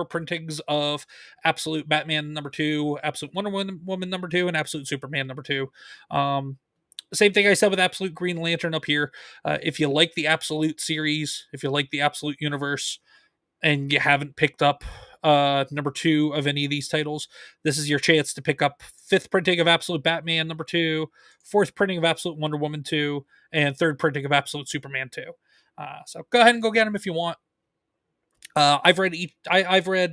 printings of Absolute Batman #2, Absolute Wonder Woman #2, and Absolute Superman #2. Same thing I said with Absolute Green Lantern up here. If you like the Absolute series, if you like the Absolute universe, and you haven't picked up #2 of any of these titles, this is your chance to pick up 5th printing of Absolute Batman #2, 4th printing of Absolute Wonder Woman 2, and 3rd printing of Absolute Superman 2. So go ahead and go get them if you want. I've read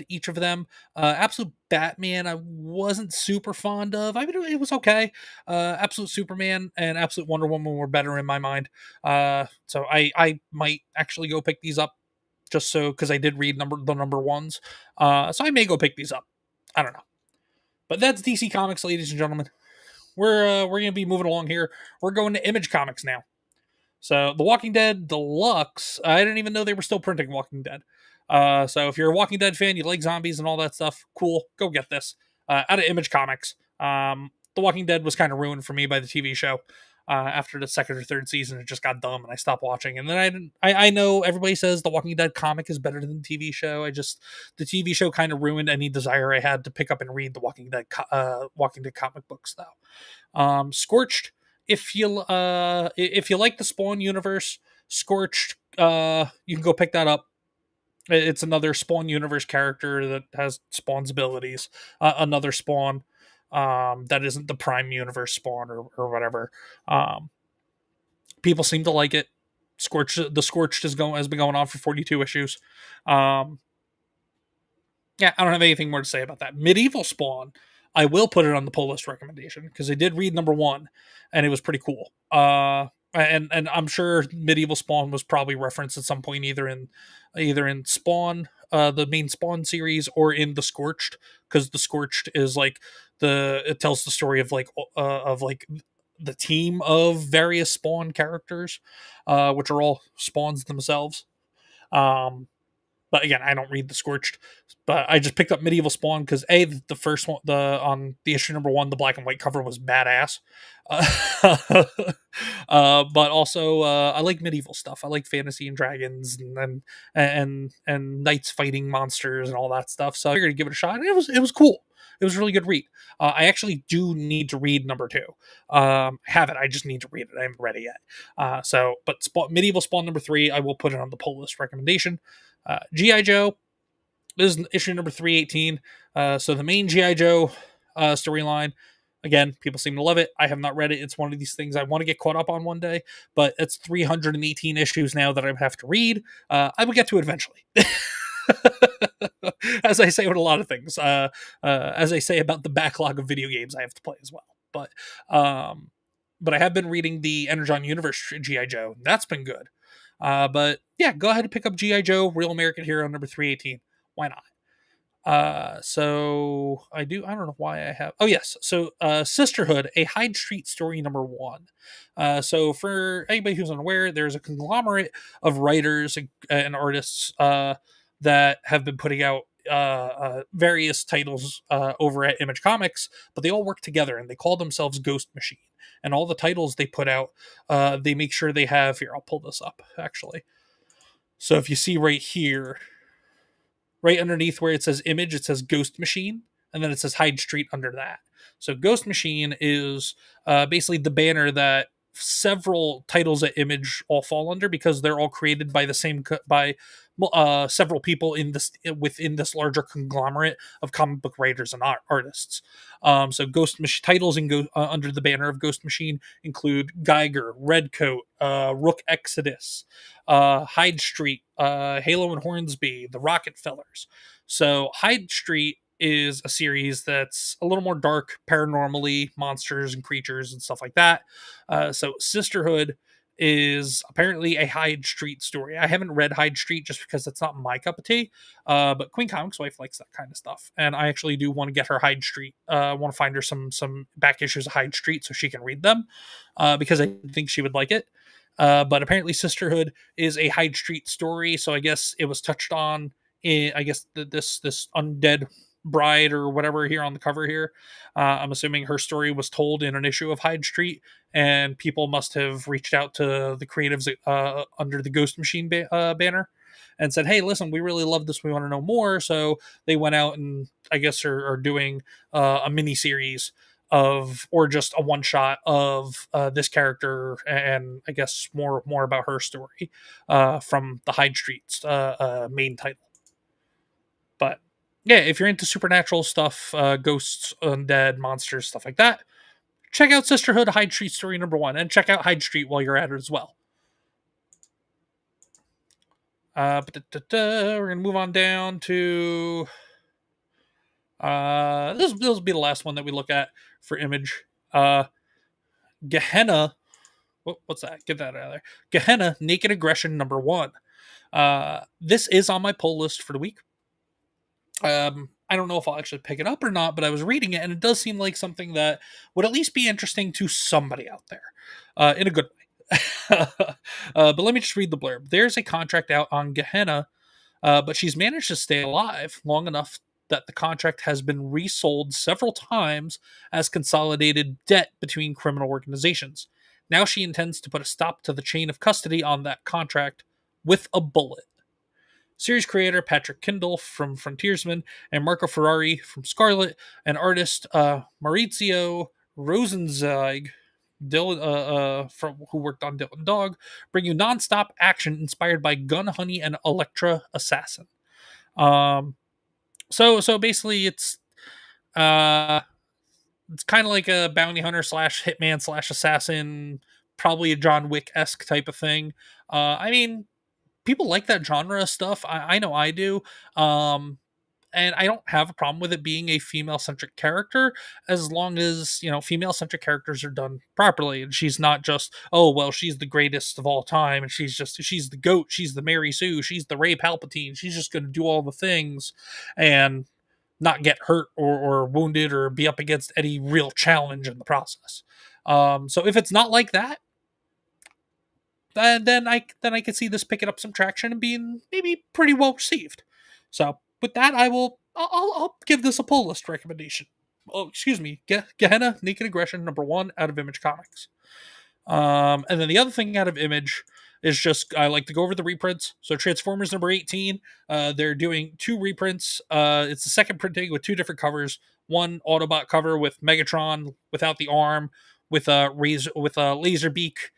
each of them. Absolute Batman, I wasn't super fond of. I mean, it was okay. Absolute Superman and Absolute Wonder Woman were better in my mind. So I might actually go pick these up just so, because I did read the number ones. So I may go pick these up. I don't know. But that's DC Comics, ladies and gentlemen. We're gonna be moving along here. We're going to Image Comics now. So The Walking Dead Deluxe. I didn't even know they were still printing Walking Dead. So if you're a Walking Dead fan, you like zombies and all that stuff, cool, go get this. Out of Image Comics. The Walking Dead was kind of ruined for me by the TV show. After the second or third season, it just got dumb and I stopped watching. And then I didn't. I know everybody says the Walking Dead comic is better than the TV show. The TV show kind of ruined any desire I had to pick up and read the Walking Dead comic books though. Scorched. If you like the Spawn universe, Scorched, you can go pick that up. It's another Spawn universe character that has Spawn's abilities. Another Spawn that isn't the Prime Universe Spawn or whatever. People seem to like it. The Scorched has been going on for 42 issues. Yeah, I don't have anything more to say about that. Medieval Spawn, I will put it on the pull list recommendation because I did read number 1, and it was pretty cool. And I'm sure Medieval Spawn was probably referenced at some point either in Spawn, the main Spawn series, or in the Scorched, because the Scorched is like it tells the story of like the team of various Spawn characters, which are all Spawns themselves. But again, I don't read the Scorched, but I just picked up Medieval Spawn because the first one, on the issue number 1, the black and white cover was badass. But also, I like medieval stuff. I like fantasy and dragons and knights fighting monsters and all that stuff. So I figured to give it a shot. And it was cool. It was a really good read. I actually do need to read number 2. I have it. I just need to read it. I haven't read it yet. But Medieval Spawn number 3, I will put it on the pull list recommendation. G.I. Joe, this is issue number 318. So the main G.I. Joe storyline, again, people seem to love it. I have not read it. It's one of these things I want to get caught up on one day, but it's 318 issues now that I have to read. I will get to it eventually. As I say with a lot of things, as I say about the backlog of video games I have to play as well. But I have been reading the Energon Universe G.I. Joe. That's been good. But yeah, go ahead and pick up G.I. Joe, Real American Hero number 318. Why not? So I don't know why I have, oh yes. So, Sisterhood, a Hyde Street story number 1. So for anybody who's unaware, there's a conglomerate of writers and artists, that have been putting out, various titles, over at Image Comics, but they all work together and they call themselves Ghost Machine. And all the titles they put out, they make sure they have, here, I'll pull this up actually. So if you see right here, right underneath where it says Image, it says Ghost Machine, and then it says Hyde Street under that. So Ghost Machine is basically the banner that several titles at Image all fall under, because they're all created by several people within this larger conglomerate of comic book writers and artists. So titles under the banner of Ghost Machine include Geiger, Redcoat, Rook Exodus, Hyde Street, Halo and Hornsby, the Rockefellers. So Hyde Street is a series that's a little more dark, paranormally, monsters and creatures and stuff like that. So Sisterhood is apparently a Hyde Street story. I haven't read Hyde Street just because that's not my cup of tea. But Queen Comics' wife likes that kind of stuff, and I actually do want to get her Hyde Street. I want to find her some back issues of Hyde Street so she can read them, because I think she would like it. But apparently Sisterhood is a Hyde Street story, so I guess it was touched on in, I guess, this undead bride or whatever here on the cover here. I'm assuming her story was told in an issue of Hyde Street, and people must have reached out to the creatives under the Ghost Machine banner and said, hey, listen, we really love this, we want to know more. So they went out and I guess are doing a mini series or just a one shot of this character, and I guess more about her story from the Hyde Street main title. But yeah, if you're into supernatural stuff, ghosts, undead, monsters, stuff like that, check out Sisterhood, Hyde Street story number 1, and check out Hyde Street while you're at it as well. We're going to move on down to... this will be the last one that we look at for Image. Gehenna... What's that? Get that out of there. Gehenna, Naked Aggression number 1. This is on my pull list for the week. I don't know if I'll actually pick it up or not, but I was reading it and it does seem like something that would at least be interesting to somebody out there, in a good way. But let me just read the blurb. There's a contract out on Gehenna, but she's managed to stay alive long enough that the contract has been resold several times as consolidated debt between criminal organizations. Now she intends to put a stop to the chain of custody on that contract with a bullet. Series creator Patrick Kindle from Frontiersman and Marco Ferrari from Scarlet and artist Maurizio Rosenzweig, who worked on Dylan Dog, bring you nonstop action inspired by Gun Honey and Electra Assassin. So basically, it's kind of like a bounty hunter slash hitman slash assassin, probably a John Wick esque type of thing. I mean, people like that genre of stuff. I know I do. And I don't have a problem with it being a female centric character as long as, female centric characters are done properly. And she's not just, oh, well, she's the greatest of all time. And she's the GOAT. She's the Mary Sue. She's the Ray Palpatine. She's just going to do all the things and not get hurt or wounded or be up against any real challenge in the process. So if it's not like that, then I could see this picking up some traction and being maybe pretty well received. So with that, I'll give this a pull list recommendation. Oh, excuse me, Gehenna Naked Aggression #1 out of Image Comics. And then the other thing out of Image is just I like to go over the reprints. So Transformers #18, they're doing 2 reprints. It's the second printing with 2 different covers. One Autobot cover with Megatron without the arm, with a laser beak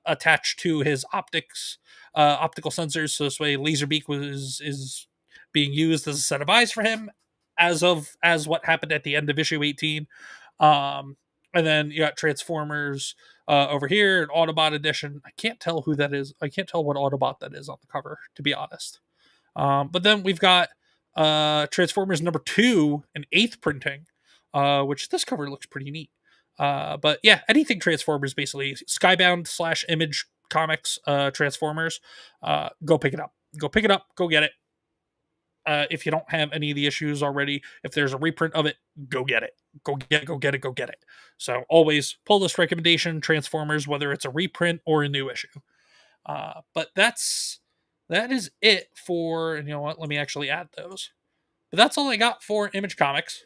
attached to his optical sensors. So this way, Laserbeak is being used as a set of eyes for him, as what happened at the end of issue 18. And then you got Transformers over here, an Autobot edition. I can't tell who that is. I can't tell what Autobot that is on the cover, to be honest. But then we've got Transformers #2, an 8th printing, which this cover looks pretty neat. But yeah, anything Transformers, basically Skybound / Image Comics Transformers. Go pick it up. Go get it. If you don't have any of the issues already, if there's a reprint of it, go get it. Go get it. So always pull this recommendation, Transformers, whether it's a reprint or a new issue. But that is it for, you know what, let me actually add those. But that's all I got for Image Comics.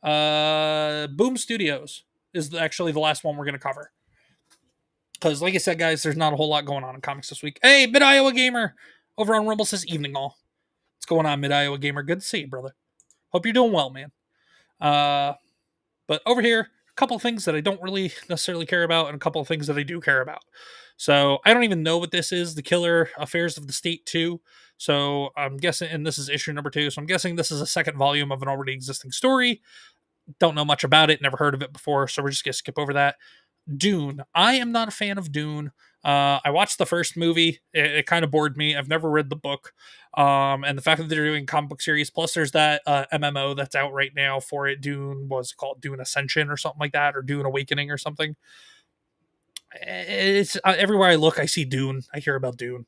Boom Studios is actually the last one we're going to cover. Because, like I said, guys, there's not a whole lot going on in comics this week. Hey, Mid Iowa Gamer over on Rumble says evening all. What's going on, Mid Iowa Gamer? Good to see you, brother. Hope you're doing well, man. But over here, a couple of things that I don't really necessarily care about, and a couple of things that I do care about. So I don't even know what this is. The Killer Affairs of the State 2. So I'm guessing, and this is issue #2. So I'm guessing this is a second volume of an already existing story. Don't know much about it. Never heard of it before. So we're just going to skip over that. Dune. I am not a fan of Dune. I watched the first movie. It kind of bored me. I've never read the book. And the fact that they're doing comic book series, plus there's that MMO that's out right now for it. Dune was called Dune Ascension or something like that, or Dune Awakening or something. It's everywhere I look, I see Dune. I hear about Dune.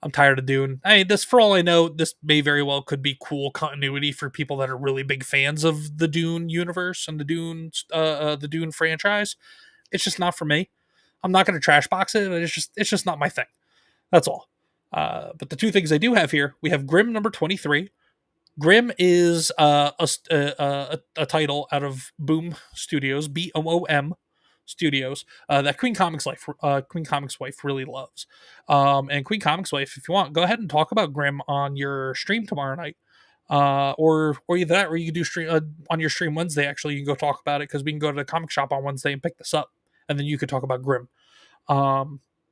I'm tired of Dune. This, for all I know, this may very well could be cool continuity for people that are really big fans of the Dune universe and the Dune franchise. It's just not for me. I'm not going to trash box it, but it's just not my thing. That's all. But the two things I do have here, we have Grimm #23. Grimm is a title out of Boom Studios, BOOM Studios, that Queen Comics Wife really loves. And Queen Comics Wife, if you want, go ahead and talk about Grimm on your stream tomorrow night. Or either that, or you can do stream on your stream Wednesday. Actually, you can go talk about it, because we can go to the comic shop on Wednesday and pick this up, and then you could talk about Grimm.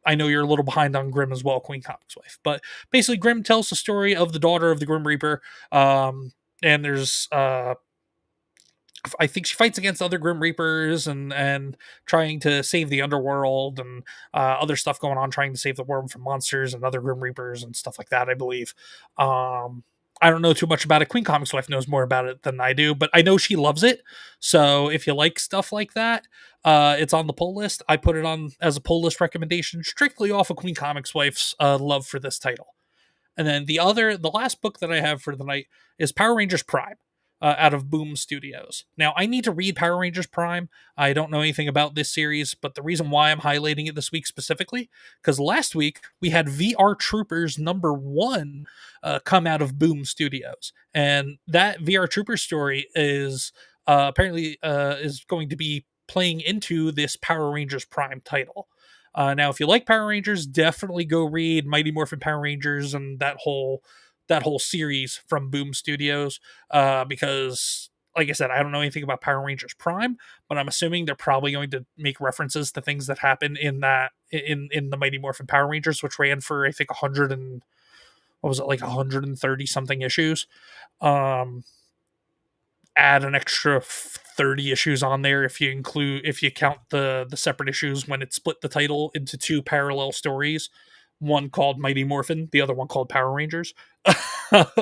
I know you're a little behind on Grimm as well, Queen Comics Wife, but basically Grimm tells the story of the daughter of the Grim Reaper. And there's I think she fights against other Grim Reapers and trying to save the underworld, and other stuff going on, trying to save the world from monsters and other Grim Reapers and stuff like that, I believe. I don't know too much about it. Queen Comics Wife knows more about it than I do, but I know she loves it. So if you like stuff like that, it's on the pull list. I put it on as a pull list recommendation strictly off of Queen Comics Wife's love for this title. And then the last book that I have for the night is Power Rangers Prime. Out of Boom Studios. Now, I need to read Power Rangers Prime. I don't know anything about this series, but the reason why I'm highlighting it this week specifically, because last week we had VR Troopers #1 come out of Boom Studios. And that VR Troopers story is apparently is going to be playing into this Power Rangers Prime title. Now, if you like Power Rangers, definitely go read Mighty Morphin Power Rangers and that whole series from Boom Studios, because, like I said, I don't know anything about Power Rangers Prime, but I'm assuming they're probably going to make references to things that happen in the Mighty Morphin Power Rangers, which ran for I think 100 and what was it, like 130 something issues. Um, Add an extra 30 issues on there if you count the separate issues when it split the title into two parallel stories, one called Mighty Morphin, the other one called Power Rangers. But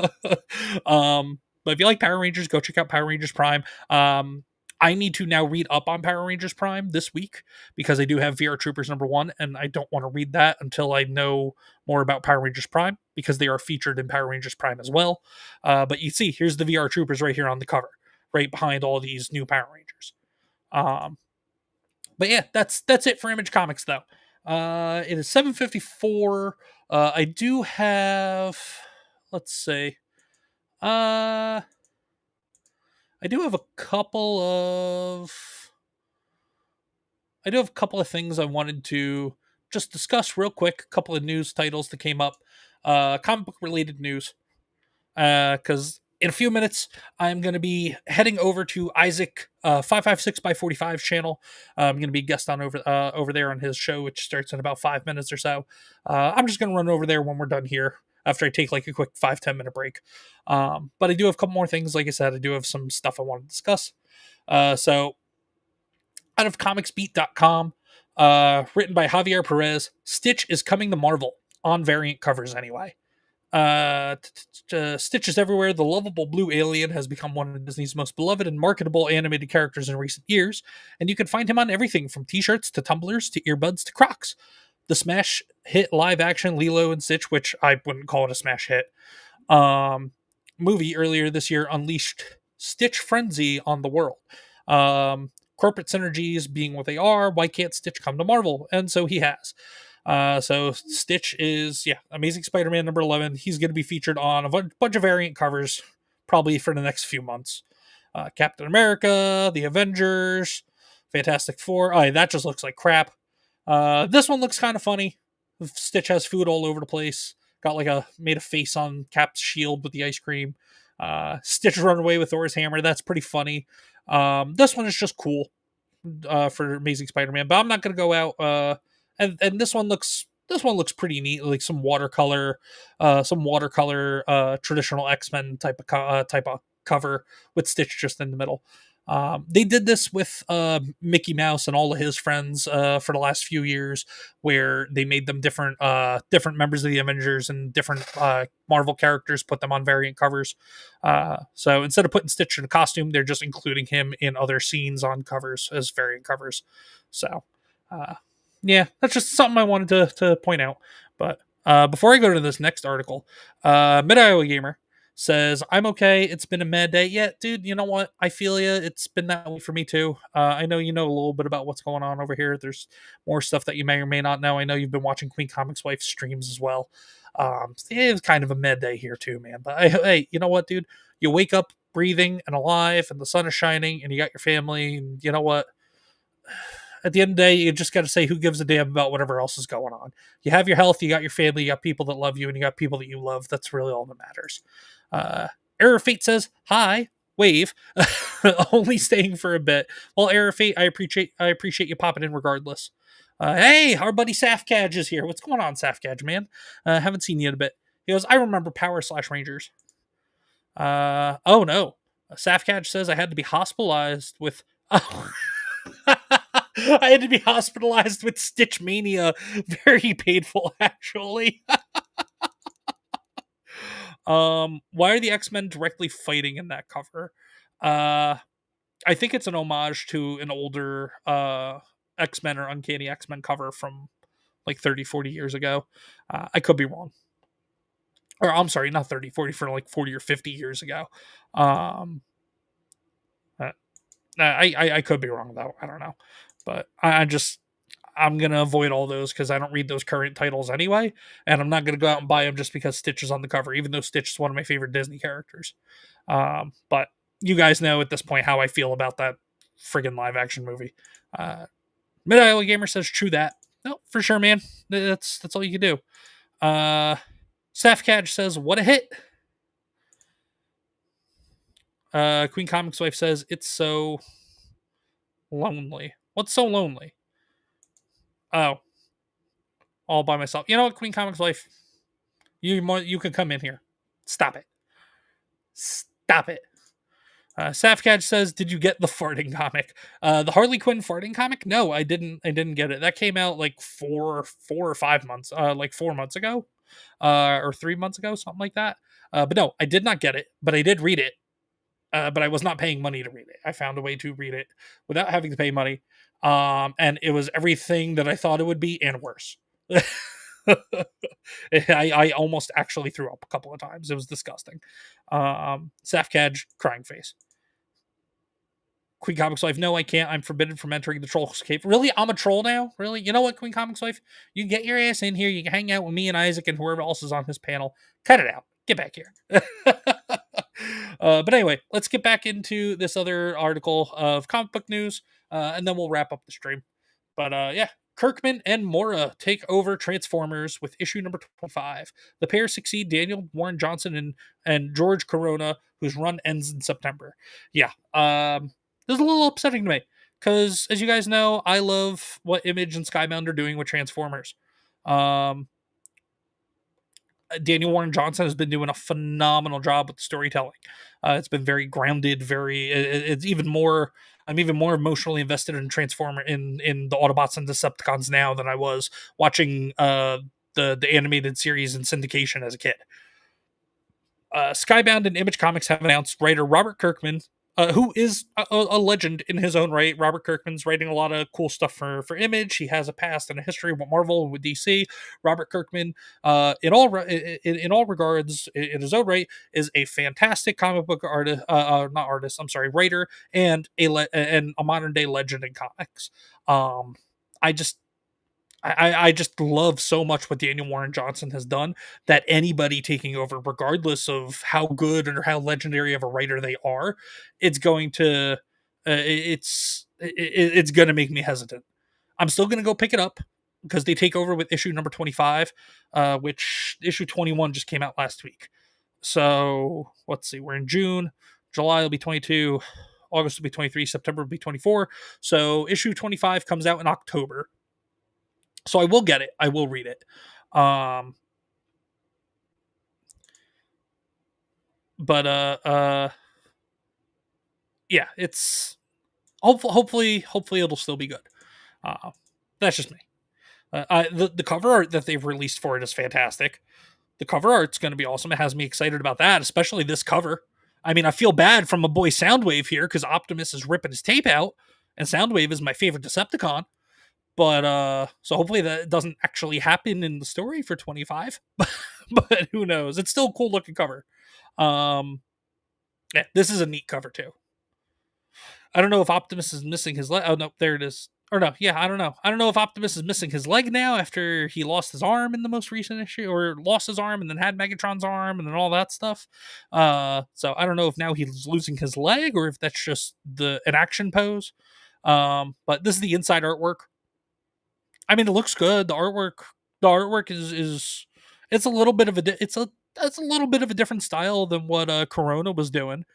if you like Power Rangers, go check out Power Rangers Prime. I need to now read up on Power Rangers Prime this week because I do have VR Troopers #1, and I don't want to read that until I know more about Power Rangers Prime because they are featured in Power Rangers Prime as well. But you see, here's the VR Troopers right here on the cover, right behind all these new Power Rangers. But yeah, that's it for Image Comics though. It is 7:54. I do have, let's see. I do have a couple of things I wanted to just discuss real quick. A couple of news titles that came up, comic book related news. Because in a few minutes I'm going to be heading over to Isaac 556 by 45's channel. I'm going to be guest on over there on his show, which starts in about 5 minutes or so. I'm just going to run over there when we're done here after I take like a quick 5-10 minute break. But I do have a couple more things. Like I said, I do have some stuff I want to discuss. So out of comicsbeat.com, written by Javier Perez, Stitch is coming to Marvel on variant covers anyway. Stitch is everywhere. The lovable blue alien has become one of Disney's most beloved and marketable animated characters in recent years, and you can find him on everything from t-shirts to tumblers to earbuds to Crocs. The smash hit live action Lilo and Stitch, which I wouldn't call it a smash hit, movie earlier this year unleashed Stitch frenzy on the world. Corporate synergies being what they are, why can't Stitch come to Marvel? And so he has. So Stitch is, Amazing Spider-Man #11. He's going to be featured on a bunch of variant covers, probably for the next few months. Captain America, the Avengers, Fantastic Four. Oh, that just looks like crap. This one looks kind of funny. Stitch has food all over the place. Got made a face on Cap's shield with the ice cream. Stitch run away with Thor's hammer. That's pretty funny. This one is just cool for Amazing Spider-Man, but I'm not going to go out. And this one looks pretty neat, like some watercolor traditional X-Men type of cover with Stitch just in the middle. They did this with Mickey Mouse and all of his friends for the last few years, where they made them different members of the Avengers and different Marvel characters, put them on variant covers. So instead of putting Stitch in a costume, they're just including him in other scenes on covers as variant covers. So that's just something I wanted to point out. But before I go to this next article, Mid-Iowa Gamer says, I'm okay. It's been a mad day. Yeah, dude, you know what? I feel you. It's been that way for me too. I know you know a little bit about what's going on over here. There's more stuff that you may or may not know. I know you've been watching Queen Comics Wife streams as well. It was kind of a mad day here too, man. But hey, you know what, dude? You wake up breathing and alive and the sun is shining and you got your family, and you know what? At the end of the day, you just got to say, who gives a damn about whatever else is going on? You have your health, you got your family, you got people that love you, and you got people that you love. That's really all that matters. Error of Fate says, hi, wave, only staying for a bit. Well, Error of Fate, I appreciate you popping in regardless. Hey, our buddy Safcaj is here. What's going on, Safcaj, man? Haven't seen you in a bit. He goes, I remember Power/Rangers. Oh no. Safcaj says I had to be hospitalized with... Oh. I had to be hospitalized with Stitch Mania. Very painful, actually. Why are the X-Men directly fighting in that cover? I think it's an homage to an older X-Men or Uncanny X-Men cover from like 30, 40 years ago. I could be wrong. Or I'm sorry, not 30, 40, for like 40 or 50 years ago. I could be wrong though. I don't know. But I'm going to avoid all those because I don't read those current titles anyway. And I'm not going to go out and buy them just because Stitch is on the cover, even though Stitch is one of my favorite Disney characters. But you guys know at this point how I feel about that friggin' live action movie. Mid Iowa Gamer says true that. No, for sure, man. That's all you can do. Safcadge says, what a hit. Queen Comics Wife says, it's so lonely. What's so lonely? Oh, all by myself. You know what, Queen Comics Wife? You can come in here. Stop it. Stop it. Safcadge says, "Did you get the farting comic? The Harley Quinn farting comic? No, I didn't. I didn't get it. That came out like 4 or 5 months, like 4 months ago, or 3 months ago, something like that. But no, I did not get it. But I did read it. But I was not paying money to read it. I found a way to read it without having to pay money. And it was everything that I thought it would be and worse. I almost actually threw up a couple of times. It was disgusting. Safcadge, crying face. Queen Comics Wife, no, I can't. I'm forbidden from entering the Troll's Cave. Really? I'm a troll now? Really? You know what, Queen Comics Wife? You can get your ass in here. You can hang out with me and Isaac and whoever else is on his panel. Cut it out. Get back here. But anyway, let's get back into this other article of comic book news, and then we'll wrap up the stream. But yeah, Kirkman and Mora take over Transformers with issue number 25. The pair succeed Daniel Warren Johnson and George Corona, whose run ends in September. Yeah, this is a little upsetting to me because, as you guys know, I love what Image and Skybound are doing with Transformers. Daniel Warren Johnson has been doing a phenomenal job with the storytelling. It's been very grounded, it's even more. I'm even more emotionally invested in Transformer in the Autobots and Decepticons now than I was watching the animated series in syndication as a kid. Skybound and Image Comics have announced writer Robert Kirkman, who is a legend in his own right. Robert Kirkman's writing a lot of cool stuff for Image. He has a past and a history with Marvel and with DC. Robert Kirkman, in all regards, in his own right, is a fantastic comic book artist, writer, and a modern day legend in comics. I just love so much what Daniel Warren Johnson has done that anybody taking over, regardless of how good or how legendary of a writer they are, it's going to it's going to make me hesitant. I'm still going to go pick it up because they take over with issue number 25, which issue 21 just came out last week. So let's see, we're in June, July will be 22, August will be 23, September will be 24. So issue 25 comes out in October. So I will get it. I will read it. Yeah, it's hopefully it'll still be good. That's just me. The cover art that they've released for it is fantastic. The cover art's going to be awesome. It has me excited about that, especially this cover. I mean, I feel bad from my boy Soundwave here because Optimus is ripping his tape out, and Soundwave is my favorite Decepticon. But so hopefully that doesn't actually happen in the story for 25. But who knows? It's still a cool looking cover. Yeah, this is a neat cover too. I don't know if Optimus is missing his leg. Oh no, there it is. Or no, yeah, I don't know. I don't know if Optimus is missing his leg now after he lost his arm in the most recent issue, or lost his arm and then had Megatron's arm and then all that stuff. So I don't know if now he's losing his leg or if that's just an action pose. But this is the inside artwork. I mean, it looks good. The artwork is it's a little bit of it's a little bit of a different style than what Corona was doing.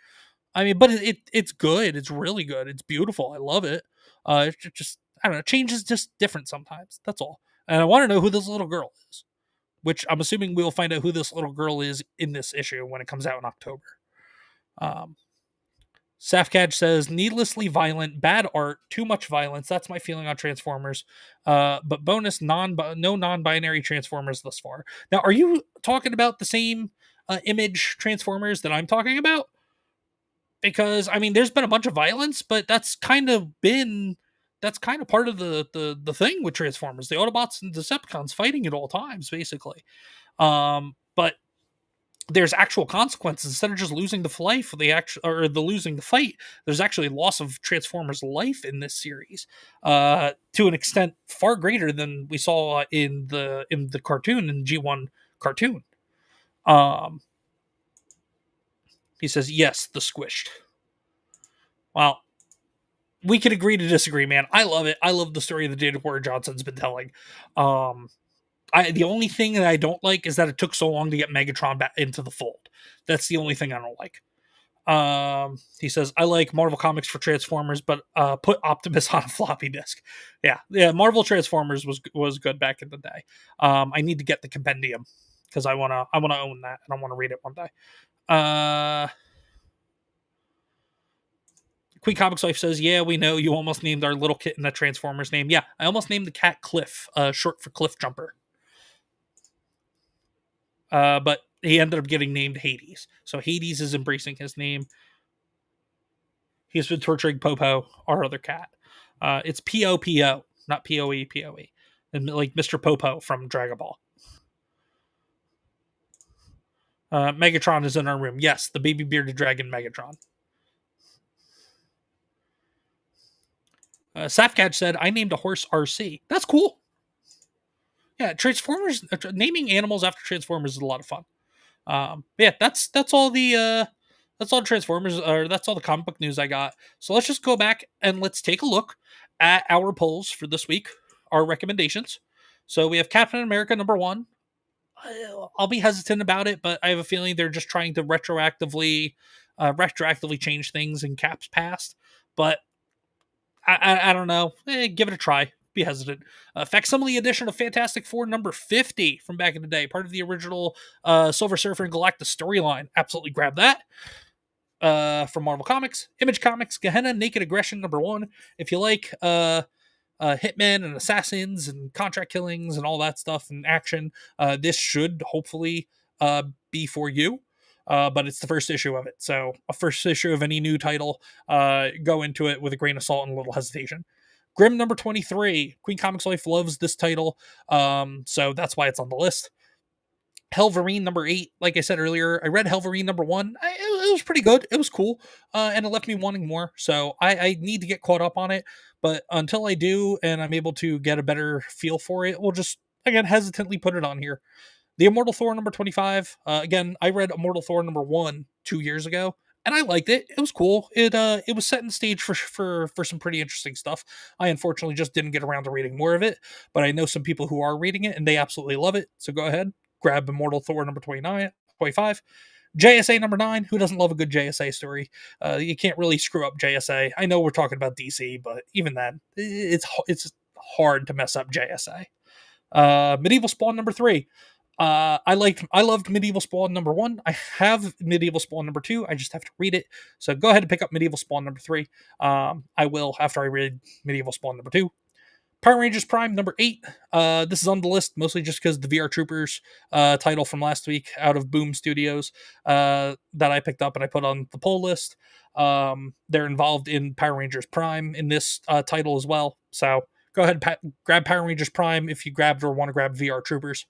I mean, but it's good. It's really good. It's beautiful. I love it. It's just I don't know. Change is just different sometimes. That's all. And I want to know who this little girl is, which I'm assuming we'll find out who this little girl is in this issue when it comes out in October. Safcadge says, needlessly violent, bad art, too much violence. That's my feeling on Transformers. But bonus, no non-binary Transformers thus far. Now, are you talking about the same Image Transformers that I'm talking about? Because, I mean, there's been a bunch of violence, but that's kind of part of the thing with Transformers. The Autobots and Decepticons fighting at all times, basically. But there's actual consequences instead of just losing the losing the fight. There's actually loss of Transformers' life in this series, to an extent far greater than we saw in the cartoon, in G1 cartoon. He says, yes, the squished. Well, we could agree to disagree, man. I love it. I love the story that Dana Porter Johnson's been telling. The only thing that I don't like is that it took so long to get Megatron back into the fold. That's the only thing I don't like. He says, I like Marvel Comics for Transformers, but put Optimus on a floppy disk. Yeah, Marvel Transformers was good back in the day. I need to get the compendium because I wanna own that and I want to read it one day. Queen Comics Life says, yeah, we know you almost named our little kitten a Transformers name. Yeah, I almost named the cat Cliff, short for Cliff Jumper. But he ended up getting named Hades. So Hades is embracing his name. He's been torturing Popo, our other cat. It's P-O-P-O, not P-O-E-P-O-E. And like Mr. Popo from Dragon Ball. Megatron is in our room. Yes, the baby bearded dragon Megatron. Safcatch said, I named a horse RC. That's cool. Yeah, Transformers, naming animals after Transformers is a lot of fun. Yeah, that's all the Transformers, or that's all the comic book news I got. So let's just go back and let's take a look at our polls for this week, our recommendations. So we have Captain America #1. I'll be hesitant about it, but I have a feeling they're just trying to retroactively change things in Cap's past. But I don't know. Give it a try. Be hesitant. Facsimile edition of Fantastic Four #50 from back in the day, part of the original Silver Surfer and Galactus storyline. Absolutely grab that. From Marvel Comics, Image Comics, Gehenna Naked Aggression #1. If you like hitmen and assassins and contract killings and all that stuff and action, this should hopefully be for you. But it's the first issue of it. So a first issue of any new title, go into it with a grain of salt and a little hesitation. Grimm #23. Queen Comics Life loves this title, so that's why it's on the list. Helverine #8. Like I said earlier, I read Helverine #1. It was pretty good. It was cool, and it left me wanting more. So I need to get caught up on it. But until I do, and I'm able to get a better feel for it, we'll just again hesitantly put it on here. The Immortal Thor #25. Again, I read Immortal Thor #1 2 years ago, and I liked it. It was cool. It was setting the stage for some pretty interesting stuff. I unfortunately just didn't get around to reading more of it, but I know some people who are reading it and they absolutely love it. So go ahead, grab Immortal Thor #25. JSA #9. Who doesn't love a good JSA story? You can't really screw up JSA. I know we're talking about DC, but even then, it's hard to mess up JSA. Medieval Spawn #3. I loved Medieval Spawn #1. I have Medieval Spawn #2. I just have to read it. So go ahead and pick up Medieval Spawn #3. I will after I read Medieval Spawn #2. Power Rangers Prime #8. This is on the list mostly just because the VR Troopers title from last week out of Boom Studios that I picked up and I put on the poll list. They're involved in Power Rangers Prime in this title as well. So go ahead and grab Power Rangers Prime if you grabbed or want to grab VR Troopers.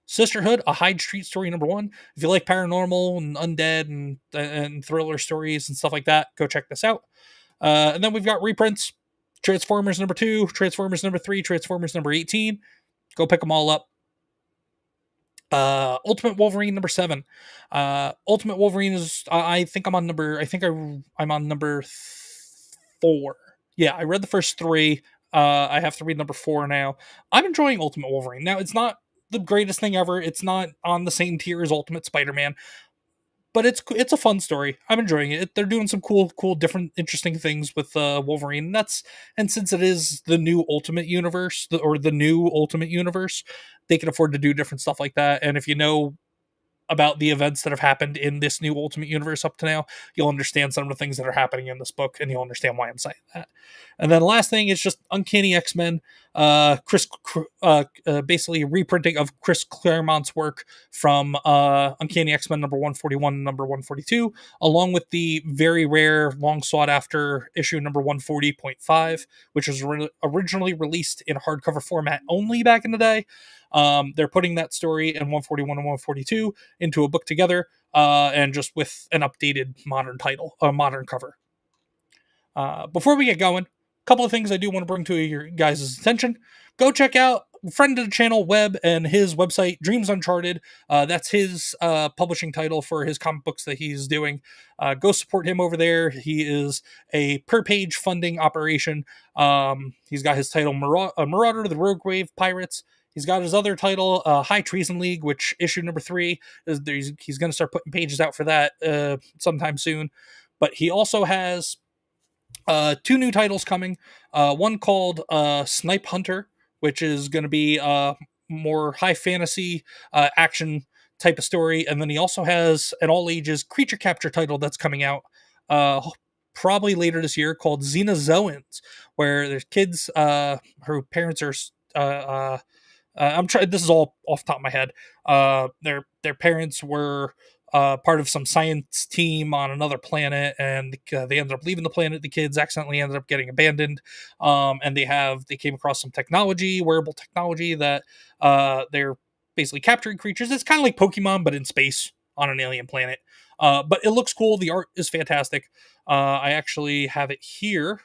Sisterhood, a Hyde Street story #1. If you like paranormal and undead and thriller stories and stuff like that, go check this out. And then we've got reprints. Transformers #2, Transformers #3, Transformers #18. Go pick them all up. Ultimate Wolverine #7. Ultimate Wolverine is I think I'm on number 4. Yeah, I read the first 3. I have to read #4 now. I'm enjoying Ultimate Wolverine. Now, it's not the greatest thing ever. It's not on the same tier as Ultimate Spider-Man, but it's a fun story. I'm enjoying it. They're doing some cool, different, interesting things with Wolverine. And since it is the new Ultimate Universe, the new Ultimate Universe, they can afford to do different stuff like that. And if you know about the events that have happened in this new Ultimate Universe up to now, you'll understand some of the things that are happening in this book, and you'll understand why I'm saying that. And then the last thing is just Uncanny X-Men. Basically a reprinting of Chris Claremont's work from Uncanny X-Men #141 and #142, along with the very rare, long sought after issue #140.5, which was originally released in hardcover format only back in the day. They're putting that story in 141 and 142 into a book together, and just with an updated modern title, a modern cover. Before we get going, a couple of things I do want to bring to your guys' attention. Go check out friend of the channel, Webb, and his website, Dreams Uncharted. That's his publishing title for his comic books that he's doing. Go support him over there. He is a per page funding operation. He's got his title, Marauder, the Rogue Wave Pirates. He's got his other title, High Treason League, which issue number 3 he's going to start putting pages out for that sometime soon. But he also has 2 new titles coming. One called Snipe Hunter, which is going to be more high fantasy action type of story. And then he also has an all ages creature capture title that's coming out probably later this year called Xenozoans, where there's kids whose parents are. I'm trying. This is all off the top of my head. Their parents were part of some science team on another planet, and they ended up leaving the planet. The kids accidentally ended up getting abandoned, and they came across some technology, wearable technology that they're basically capturing creatures. It's kind of like Pokemon, but in space on an alien planet. But it looks cool. The art is fantastic. I actually have it here.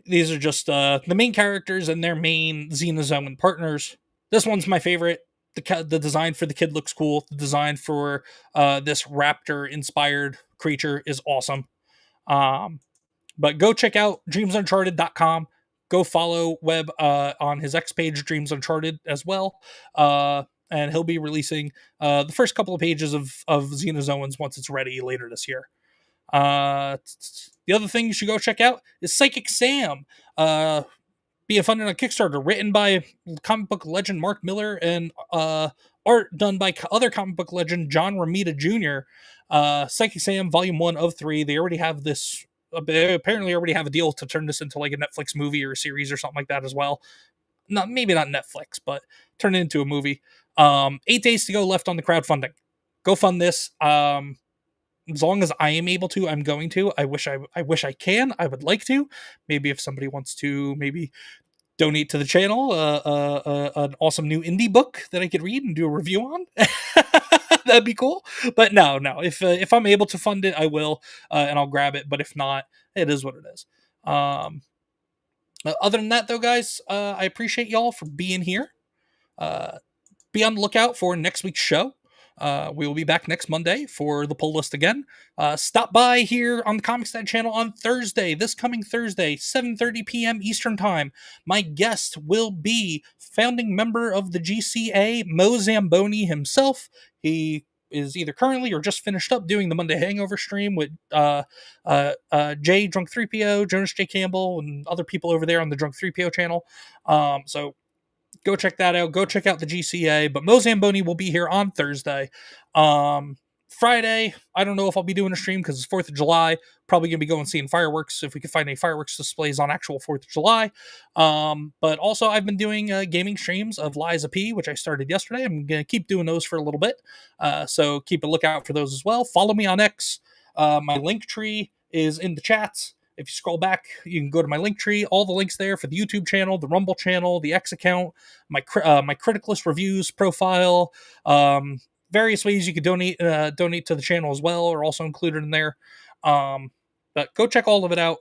These are just the main characters and their main Xenozoan partners. This one's my favorite. The design for the kid looks cool. The design for this raptor-inspired creature is awesome. But go check out dreamsuncharted.com. Go follow Webb on his X page, Dreams Uncharted, as well. And he'll be releasing the first couple of pages of Xenozoans once it's ready later this year. The other thing you should go check out is Psychic Sam, being funded on Kickstarter, written by comic book legend Mark Miller and art done by other comic book legend John Romita Jr. Psychic Sam, Volume 1 of 3. They already have this. They apparently already have a deal to turn this into like a Netflix movie or a series or something like that as well. Maybe not Netflix, but turn it into a movie. 8 days to go left on the crowdfunding. Go fund this. As long as I am able to, I'm going to. I wish I can. I would like to. Maybe if somebody wants to, maybe donate to the channel an awesome new indie book that I could read and do a review on. That'd be cool. But no. If I'm able to fund it, I will, and I'll grab it. But if not, it is what it is. Other than that, though, guys, I appreciate y'all for being here. Be on the lookout for next week's show. We will be back next Monday for the poll list again. Stop by here on the ComixDad channel on Thursday, this coming Thursday, 7:30 p.m. Eastern Time. My guest will be founding member of the GCA, Mo Zamboni himself. He is either currently or just finished up doing the Monday Hangover stream with Jay Drunk 3PO, Jonas J. Campbell, and other people over there on the Drunk 3PO channel. So go check that out. Go check out the GCA. But Mo Zamboni will be here on Thursday. Friday, I don't know if I'll be doing a stream because it's 4th of July. Probably going to be going seeing fireworks if we can find any fireworks displays on actual 4th of July. But also, I've been doing gaming streams of Liza P, which I started yesterday. I'm going to keep doing those for a little bit. So keep a lookout for those as well. Follow me on X. My link tree is in the chats. If you scroll back, you can go to my link tree. All the links there for the YouTube channel, the Rumble channel, the X account, my Criticalist reviews profile, various ways you could donate to the channel as well are also included in there. But go check all of it out.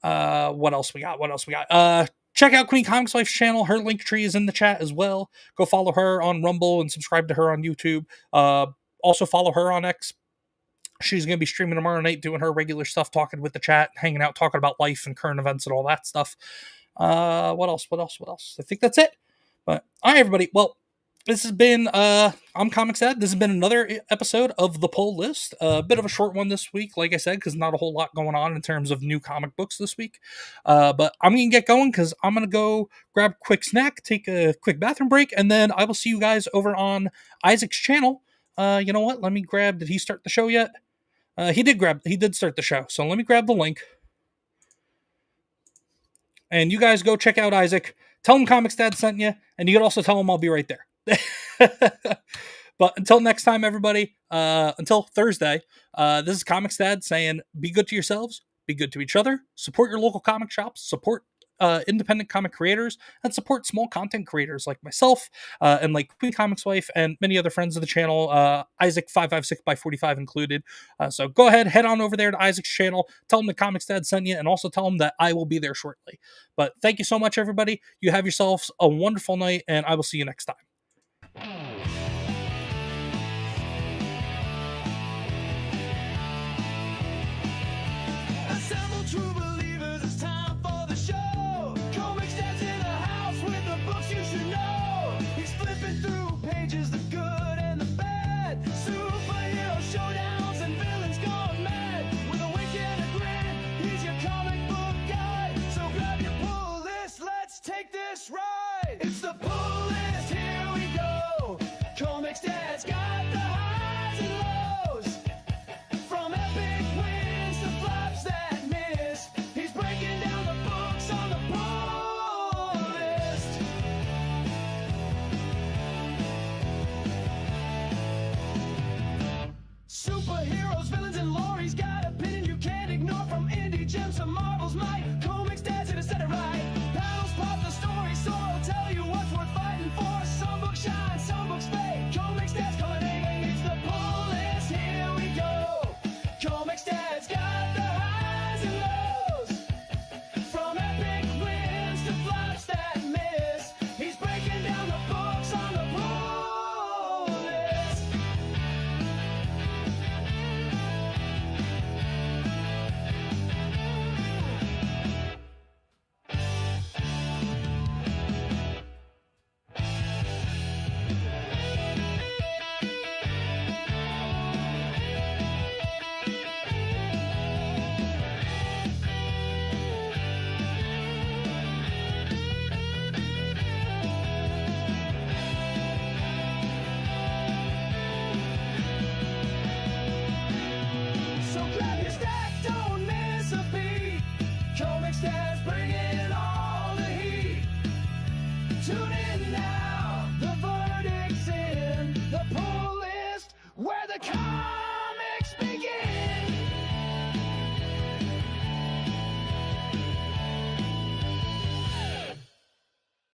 What else we got? Check out Queen Comics Life's channel. Her link tree is in the chat as well. Go follow her on Rumble and subscribe to her on YouTube. Also follow her on X. She's going to be streaming tomorrow night, doing her regular stuff, talking with the chat, hanging out, talking about life and current events and all that stuff. What else? I think that's it. But, all right, everybody. Well, this has been, I'm ComixDad. This has been another episode of The Poll List. A bit of a short one this week, like I said, because not a whole lot going on in terms of new comic books this week. But I'm going to get going because I'm going to go grab a quick snack, take a quick bathroom break, and then I will see you guys over on Isaac's channel. You know what? Let me grab, did he start the show yet? He did start the show. So let me grab the link. And you guys go check out Isaac. Tell him ComixDad sent you. And you can also tell him I'll be right there. But until next time, everybody, until Thursday, this is ComixDad saying, be good to yourselves, be good to each other, support your local comic shops, support independent comic creators and support small content creators like myself and like Queen Comics Wife and many other friends of the channel, Isaac 556 by 45 included. So go ahead, head on over there to Isaac's channel, tell him the ComixDad sent you, and also tell him that I will be there shortly. But thank you so much, everybody. You have yourselves a wonderful night, and I will see you next time. Assemble true believers, it's time for the show. ComixDad's in the house with the books you should know. He's flipping through pages, the good and the bad. Superhero showdowns and villains gone mad. With a wink and a grin, he's your comic book guide. So grab your pull list, let's take this ride. It's the pull list, here we go. ComixDad's got the highs and lows. From epic wins to flops that miss, he's breaking down the books on the pull list. Superheroes, villains, and lore, he's got opinion you can't ignore. From indie gems to Marvel's might,